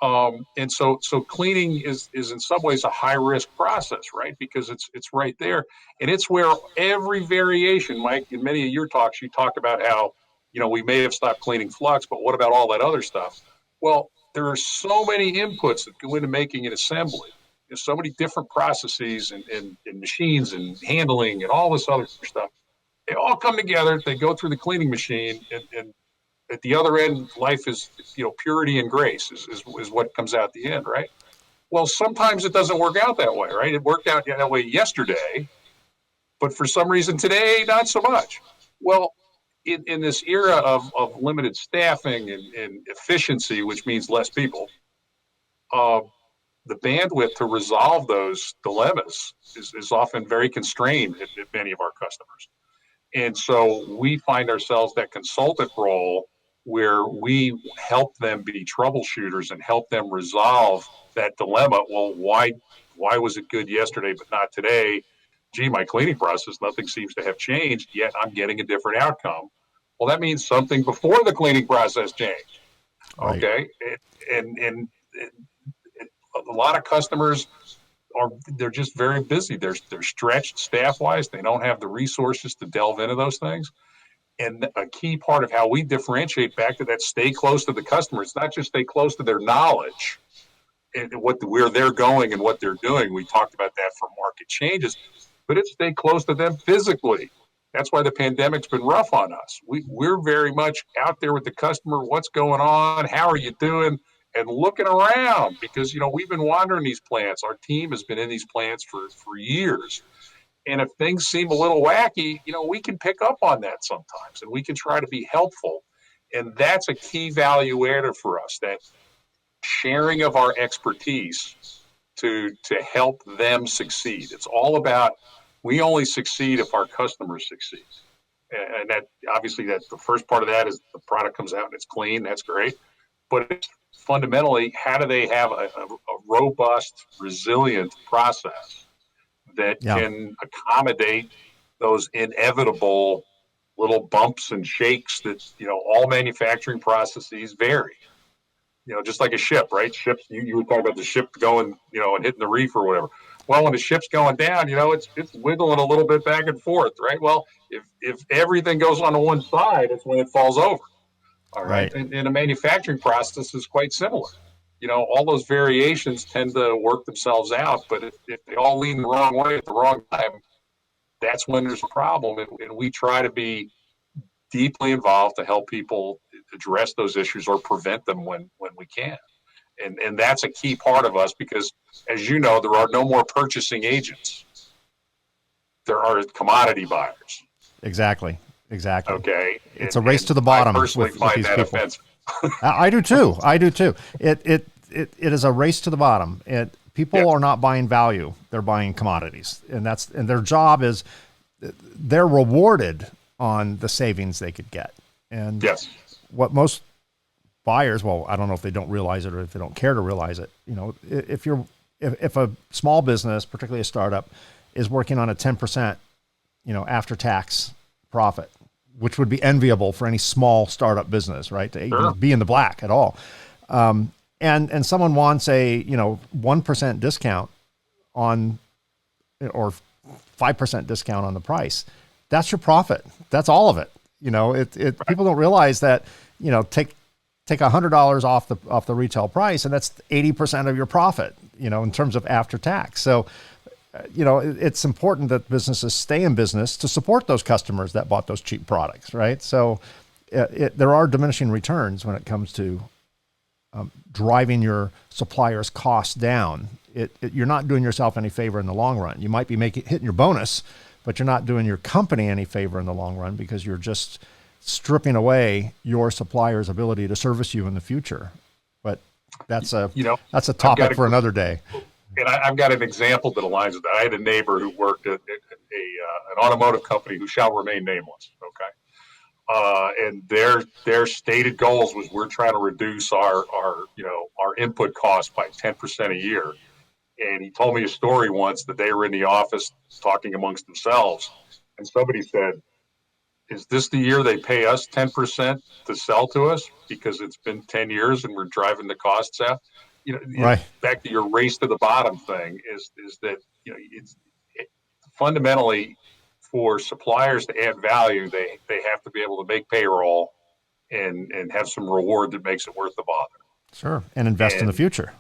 And so cleaning is in some ways a high risk process, right? Because it's right there, and it's where every variation, Mike, in many of your talks, you talked about how, we may have stopped cleaning flux, but what about all that other stuff? Well, there are so many inputs that go into making an assembly. There's so many different processes and machines and handling and all this other stuff. They all come together. They go through the cleaning machine, and at the other end, life is, purity and grace is what comes out at the end, right? Well, sometimes it doesn't work out that way, right? It worked out that way yesterday, but for some reason today, not so much. Well, in this era of limited staffing and efficiency, which means less people, the bandwidth to resolve those dilemmas is often very constrained at many of our customers. And so we find ourselves that consultant role where we help them be troubleshooters and help them resolve that dilemma. Well, why was it good yesterday but not today? Gee, my cleaning process, nothing seems to have changed, yet I'm getting a different outcome. Well, that means something before the cleaning process changed. Right. Okay. And a lot of customers they're just very busy. They're stretched staff wise. They don't have the resources to delve into those things. And a key part of how we differentiate back to that, stay close to the customer. It's not just stay close to their knowledge and where they're going and what they're doing. We talked about that for market changes, but it's stay close to them physically. That's why the pandemic's been rough on us. We're very much out there with the customer. What's going on? How are you doing? And looking around, because we've been wandering these plants. Our team has been in these plants for years. And if things seem a little wacky, we can pick up on that sometimes, and we can try to be helpful. And that's a key value adder for us, that sharing of our expertise to help them succeed. It's all about, we only succeed if our customers succeed. And that obviously, that the first part of that is the product comes out and it's clean. That's great. But it's fundamentally, how do they have a robust, resilient process that can accommodate those inevitable little bumps and shakes that, all manufacturing processes vary. Just like a ship, right? Ships, you were talking about the ship going, and hitting the reef or whatever. Well, when the ship's going down, it's wiggling a little bit back and forth, right? Well, if everything goes on to one side, it's when it falls over. All right. And a manufacturing process is quite similar. All those variations tend to work themselves out, but if they all lean the wrong way at the wrong time, that's when there's a problem. And we try to be deeply involved to help people address those issues or prevent them when we can. And that's a key part of us, because, as you know, there are no more purchasing agents. There are commodity buyers. Exactly. Okay. It's a race to the bottom. I personally find that offensive. I do too. It is a race to the bottom. People are not buying value; they're buying commodities, and their job is, they're rewarded on the savings they could get. And what most buyers, well, I don't know if they don't realize it or if they don't care to realize it. If a small business, particularly a startup, is working on a 10%, after tax profit, which would be enviable for any small startup business, right? To even be in the black at all. And someone wants a, 1% discount on, or 5% discount on the price. That's your profit. That's all of it. People don't realize that, take $100 off the retail price, and that's 80% of your profit, in terms of after tax. So, it's important that businesses stay in business to support those customers that bought those cheap products, right? So there are diminishing returns when it comes to driving your supplier's costs down. You're not doing yourself any favor in the long run. You might be hitting your bonus, but you're not doing your company any favor in the long run, because you're just stripping away your supplier's ability to service you in the future. But that's a topic for another day. And I've got an example that aligns with that. I had a neighbor who worked at an automotive company who shall remain nameless. Okay. And their stated goals was we're trying to reduce our input costs by 10% a year. And he told me a story once that they were in the office talking amongst themselves, and somebody said, "Is this the year they pay us 10% to sell to us because it's been 10 years and we're driving the costs out?" Right. Back to your race to the bottom thing is that it's fundamentally, for suppliers to add value, they have to be able to make payroll and have some reward that makes it worth the bother. Sure. And invest in the future.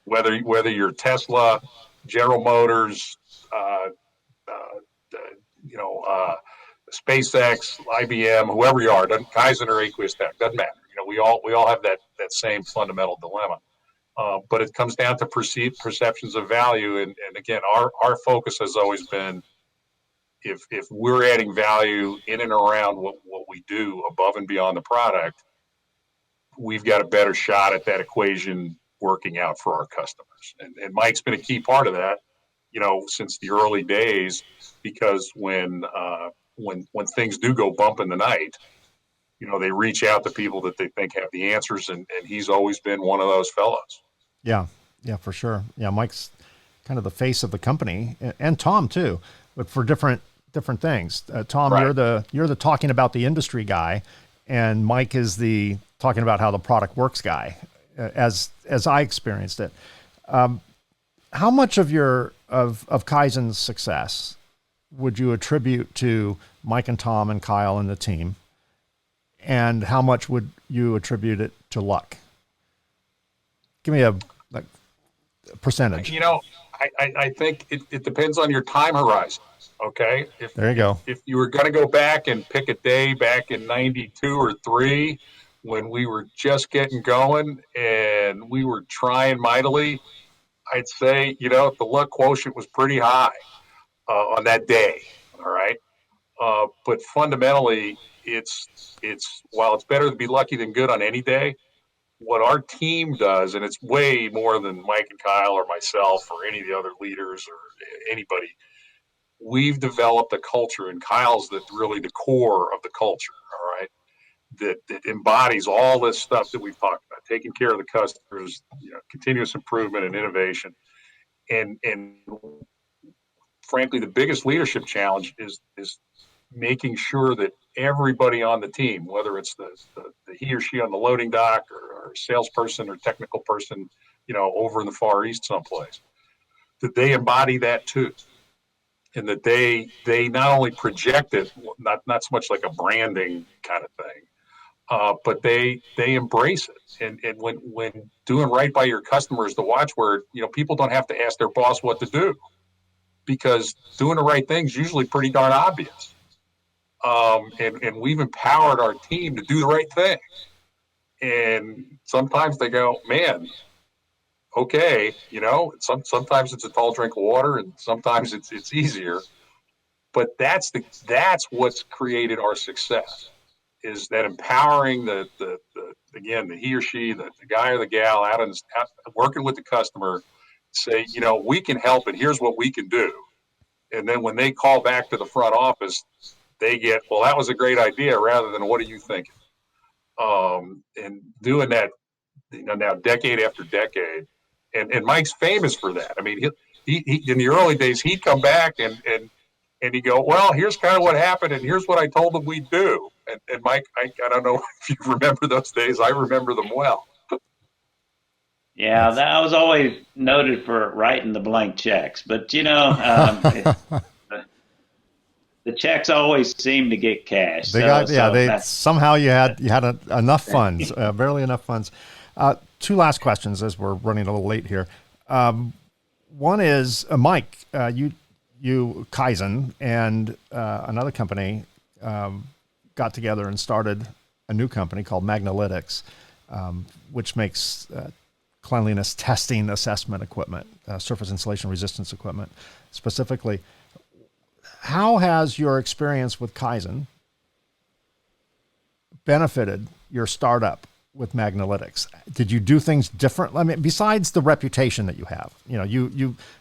Whether you're Tesla, General Motors, uh, uh, SpaceX, IBM, whoever you are, Kyzen or Aqueous Tech, doesn't matter. We all have that same fundamental dilemma. But it comes down to perceptions of value, and again, our focus has always been, if we're adding value in and around what we do above and beyond the product, we've got a better shot at that equation working out for our customers. And Mike's been a key part of that, since the early days, because when things do go bump in the night, they reach out to people that they think have the answers, and he's always been one of those fellows. Yeah, for sure. Yeah, Mike's kind of the face of the company, and Tom too, but for different things. Tom, right. you're the talking about the industry guy, and Mike is the talking about how the product works guy, as I experienced it. How much of Kyzen's success would you attribute to Mike and Tom and Kyle and the team, and how much would you attribute it to luck? Give me a percentage. I think it depends on your time horizon. Okay. There you go. If you were going to go back and pick a day back in 92 or 3, when we were just getting going and we were trying mightily, I'd say, the luck quotient was pretty high on that day. All right. But fundamentally, it's while it's better to be lucky than good on any day, what our team does, and it's way more than Mike and Kyle or myself or any of the other leaders or anybody, we've developed a culture, and Kyle's really the core of the culture, all right, that embodies all this stuff that we've talked about, taking care of the customers, continuous improvement and innovation. And frankly, the biggest leadership challenge is making sure that everybody on the team, whether it's the he or she on the loading dock or salesperson or technical person, over in the Far East someplace, that they embody that too. And that they not only project it, not so much like a branding kind of thing, but they embrace it. And when doing right by your customers, the watchword, people don't have to ask their boss what to do, because doing the right thing is usually pretty darn obvious. And we've empowered our team to do the right thing. And sometimes they go, man, okay, sometimes it's a tall drink of water, and sometimes it's easier. But that's what's created our success, is that empowering the he or she, the guy or the gal out working with the customer, say, we can help, and here's what we can do. And then when they call back to the front office, they get, well, that was a great idea, rather than what are you thinking? And doing that, now decade after decade. And Mike's famous for that. I mean, he in the early days, he'd come back and he'd go, well, here's kind of what happened, and here's what I told him we'd do. And Mike, I don't know if you remember those days. I remember them well. Yeah, I was always noted for writing the blank checks, but the checks always seem to get cashed. Somehow you had enough funds, barely enough funds. Two last questions, as we're running a little late here. One is, Mike, you Kyzen and another company got together and started a new company called Magnalytics, which makes cleanliness testing assessment equipment, surface insulation resistance equipment specifically. How has your experience with Kyzen benefited your startup with Magnalytics? Did you do things different? I mean, besides the reputation that you have,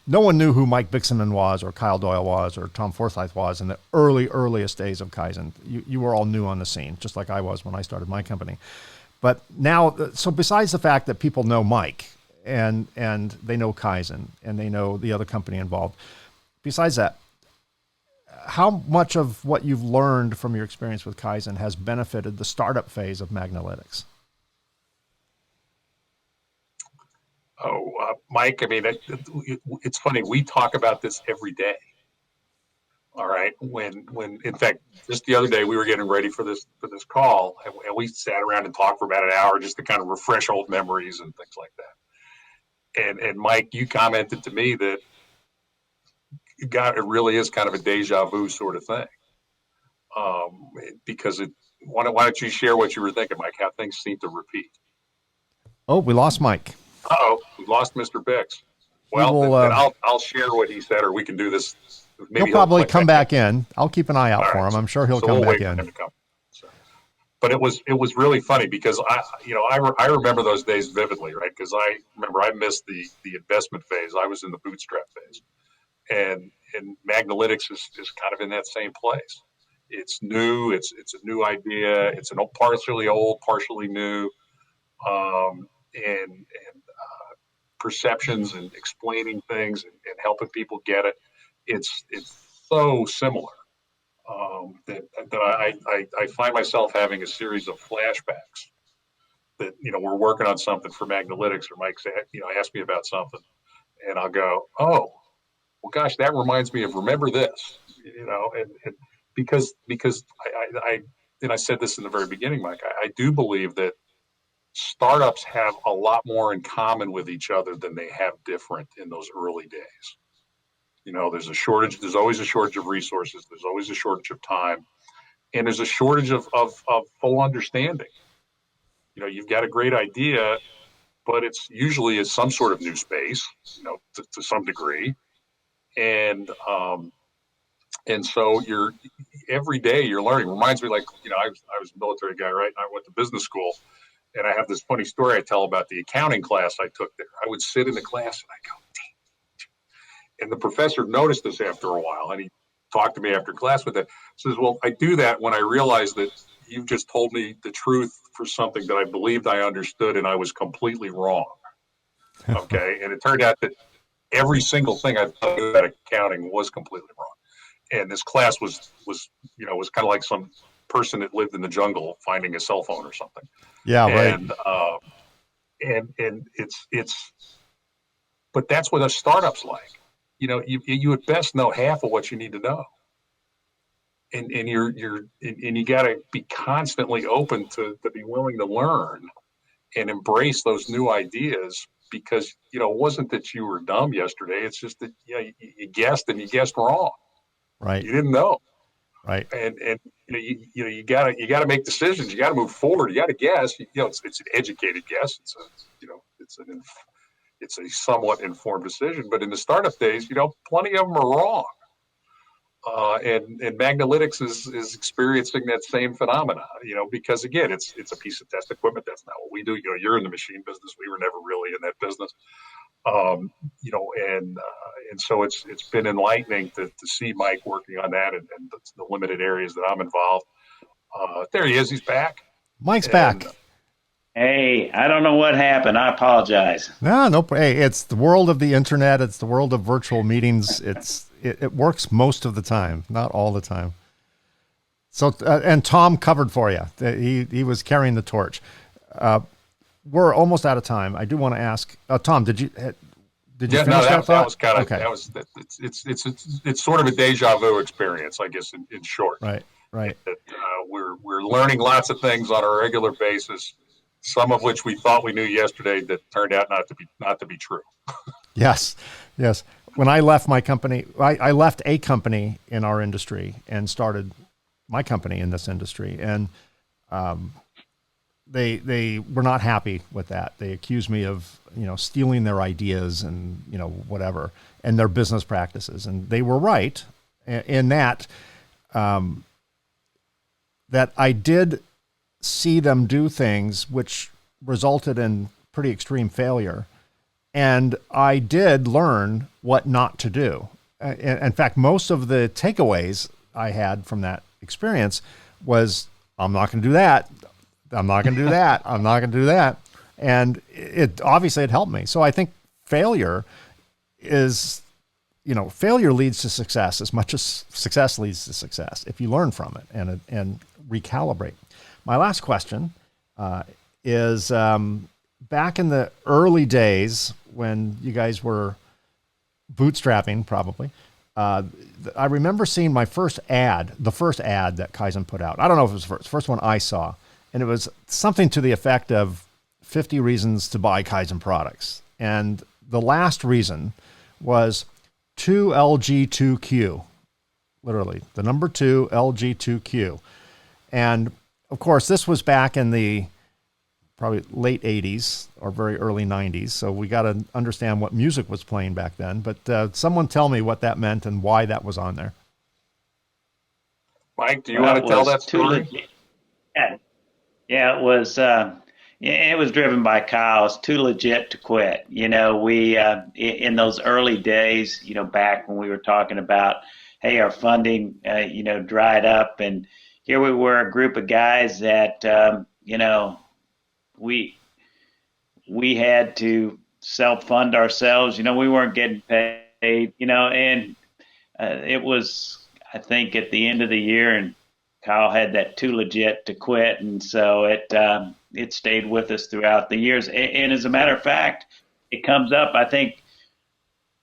no one knew who Mike Bixenman was or Kyle Doyle was or Tom Forsythe was in the earliest days of Kyzen. You were all new on the scene, just like I was when I started my company. But now, so besides the fact that people know Mike and they know Kyzen and they know the other company involved, besides that, how much of what you've learned from your experience with Kyzen has benefited the startup phase of Magnalytics? Mike, I mean, it's funny. We talk about this every day. All right. When, in fact, just the other day, we were getting ready for this call, and we sat around and talked for about an hour just to kind of refresh old memories and things like that. And Mike, you commented to me that it really is kind of a deja vu sort of thing, because why don't you share what you were thinking, Mike? How things seem to repeat. Oh, we lost Mike. We lost Mr. Bix. Well, then I'll share what he said, or we can do this. Maybe he'll probably come back in. I'll keep an eye out for him. I'm sure he'll come back in. So, but it was really funny because I remember those days vividly, right? Because I remember I missed the investment phase. I was in the bootstrap phase, and Magnalytics is kind of in that same place. It's new. It's a new idea. It's partially old, partially new, and perceptions and explaining things and helping people get it. It's so similar that I find myself having a series of flashbacks that, we're working on something for Magnalytics, or Mike asked me about something, and I'll go, oh, well, gosh, that reminds me of, remember this, and because I said this in the very beginning, Mike, I do believe that startups have a lot more in common with each other than they have different in those early days. There's a shortage. There's always a shortage of resources. There's always a shortage of time, and there's a shortage of full understanding. You've got a great idea, but it's usually some sort of new space, to some degree, and so every day you're learning. Reminds me, like, I was a military guy, right? And I went to business school, and I have this funny story I tell about the accounting class I took there. I would sit in the class and I go, and the professor noticed this after a while, and he talked to me after class with it. Says, well, I do that when I realize that you've just told me the truth for something that I believed I understood, and I was completely wrong. Okay. And it turned out that every single thing I thought about accounting was completely wrong. And this class was kind of like some person that lived in the jungle finding a cell phone or something. Yeah. Right. And but that's what a startup's like. You at best know half of what you need to know, and you got to be constantly open to be willing to learn and embrace those new ideas, because it wasn't that you were dumb yesterday. It's just that you guessed, and you guessed wrong. Right. You didn't know. Right. And you gotta make decisions. You got to move forward. You got to guess. It's an educated guess. It's a somewhat informed decision, but in the startup days, plenty of them are wrong. And Magnalytics is experiencing that same phenomena, because again, it's a piece of test equipment. That's not what we do. You're in the machine business. We were never really in that business. And so it's been enlightening to see Mike working on that and the limited areas that I'm involved. There he is. He's back. Mike's back. Hey, I don't know what happened. I apologize. No. Hey, it's the world of the internet. It's the world of virtual meetings. It works most of the time, not all the time. So, and Tom covered for you. He was carrying the torch. We're almost out of time. I do want to ask, Tom, did you finish that thought? That was kind of, okay. It's sort of a deja vu experience, I guess, in short. Right. That, we're learning lots of things on a regular basis, some of which we thought we knew yesterday that turned out not to be true. Yes. When I left my company, I left a company in our industry and started my company in this industry, and they were not happy with that. They accused me of stealing their ideas and whatever, and their business practices, and they were right in that that I did see them do things which resulted in pretty extreme failure. And I did learn what not to do. In fact, most of the takeaways I had from that experience was, I'm not going to do that. I'm not going to do that. I'm not going to do that. And it obviously it helped me. So I think failure is, failure leads to success as much as success leads to success if you learn from it and recalibrate. My last question is back in the early days when you guys were bootstrapping, probably, I remember seeing the first ad that Kyzen put out. I don't know if it was the first one I saw. And it was something to the effect of 50 reasons to buy Kyzen products. And the last reason was 2LG2Q, literally the number 2 LG2Q. And of course, this was back in the probably late 80s or very early 90s. So we got to understand what music was playing back then. But someone tell me what that meant and why that was on there. Mike, do you want to tell that story? Yeah, it was driven by Kyle. It's too legit to quit. We in those early days, back when we were talking about, hey, our funding, dried up, and here we were, a group of guys that, we had to self-fund ourselves. We weren't getting paid. And it was, I think, at the end of the year, and Kyle had that too legit to quit, and so it stayed with us throughout the years. And as a matter of fact, it comes up. I think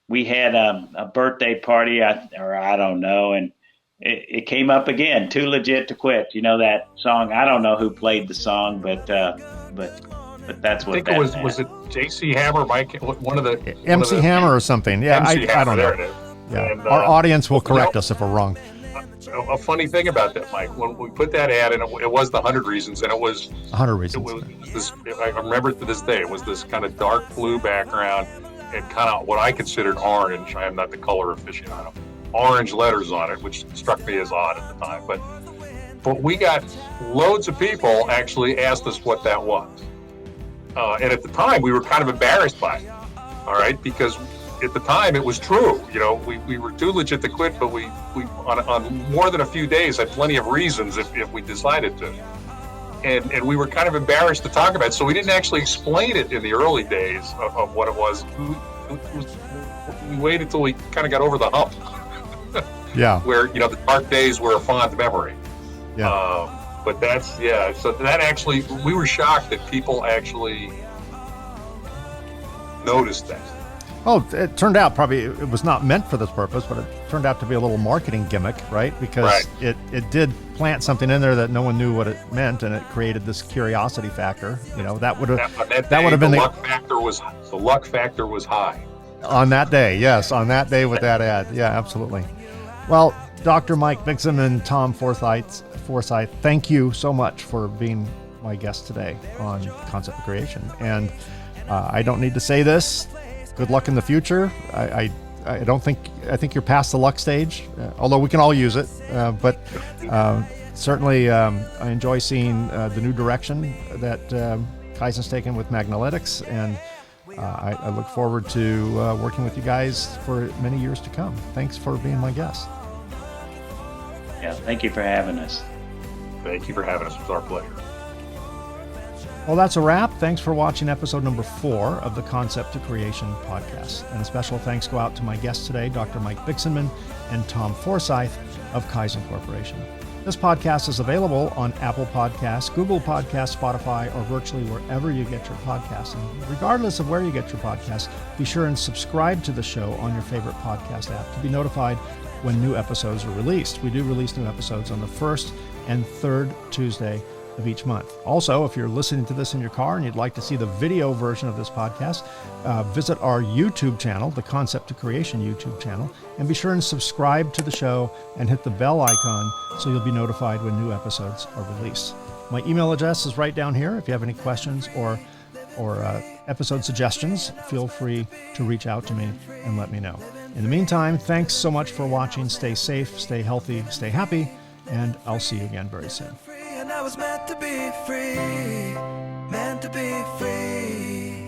we had a birthday party, I don't know, and it came up again. Too legit to quit. That song. I don't know who played the song, but that's what. I think it was it J.C. Hammer, Mike? One of the MC Hammer or something. Yeah, I don't know. There it is. Yeah, and, our audience will correct us if we're wrong. A funny thing about that, Mike, when we put that ad in, it was the 100 Reasons, and it was 100 Reasons. It was this. I remember it to this day. It was this kind of dark blue background and kind of what I considered orange. I am not the color aficionado. Orange letters on it, which struck me as odd at the time. But we got loads of people actually asked us what that was, and at the time we were kind of embarrassed by it. All right, because at the time it was true. We were too legit to quit, but we on more than a few days had plenty of reasons if we decided to. And we were kind of embarrassed to talk about it, so we didn't actually explain it in the early days of what it was. We waited till we kind of got over the hump. Yeah. Where, the dark days were a fond memory. Yeah. But so that actually, we were shocked that people actually noticed that. Oh, it turned out probably it was not meant for this purpose, but it turned out to be a little marketing gimmick, right? Because it did plant something in there that no one knew what it meant, and it created this curiosity factor. That would have been the luck factor was high on that day. Yes, on that day with that ad. Yeah, absolutely. Well, Dr. Mike Bixenman and Tom Forsythe, thank you so much for being my guest today on Concept of Creation. And I don't need to say this. Good luck in the future. I think you're past the luck stage, although we can all use it. But certainly, I enjoy seeing the new direction that Kyzen's taken with Magnalytics, and I look forward to working with you guys for many years to come. Thanks for being my guest. Yeah, thank you for having us. Thank you for having us. It was our pleasure. Well, that's a wrap. Thanks for watching episode number 4 of the Concept to Creation podcast. And a special thanks go out to my guests today, Dr. Mike Bixenman and Tom Forsythe of Kyzen Corporation. This podcast is available on Apple Podcasts, Google Podcasts, Spotify, or virtually wherever you get your podcasts. And regardless of where you get your podcasts, be sure and subscribe to the show on your favorite podcast app to be notified when new episodes are released. We do release new episodes on the first and third Tuesday of each month. Also, if you're listening to this in your car and you'd like to see the video version of this podcast, visit our YouTube channel, the Concept to Creation YouTube channel, and be sure and subscribe to the show and hit the bell icon so you'll be notified when new episodes are released. My email address is right down here. If you have any questions or episode suggestions, feel free to reach out to me and let me know. In the meantime, thanks so much for watching. Stay safe, stay healthy, stay happy, and I'll see you again very soon. I was meant to be free. meant to be free.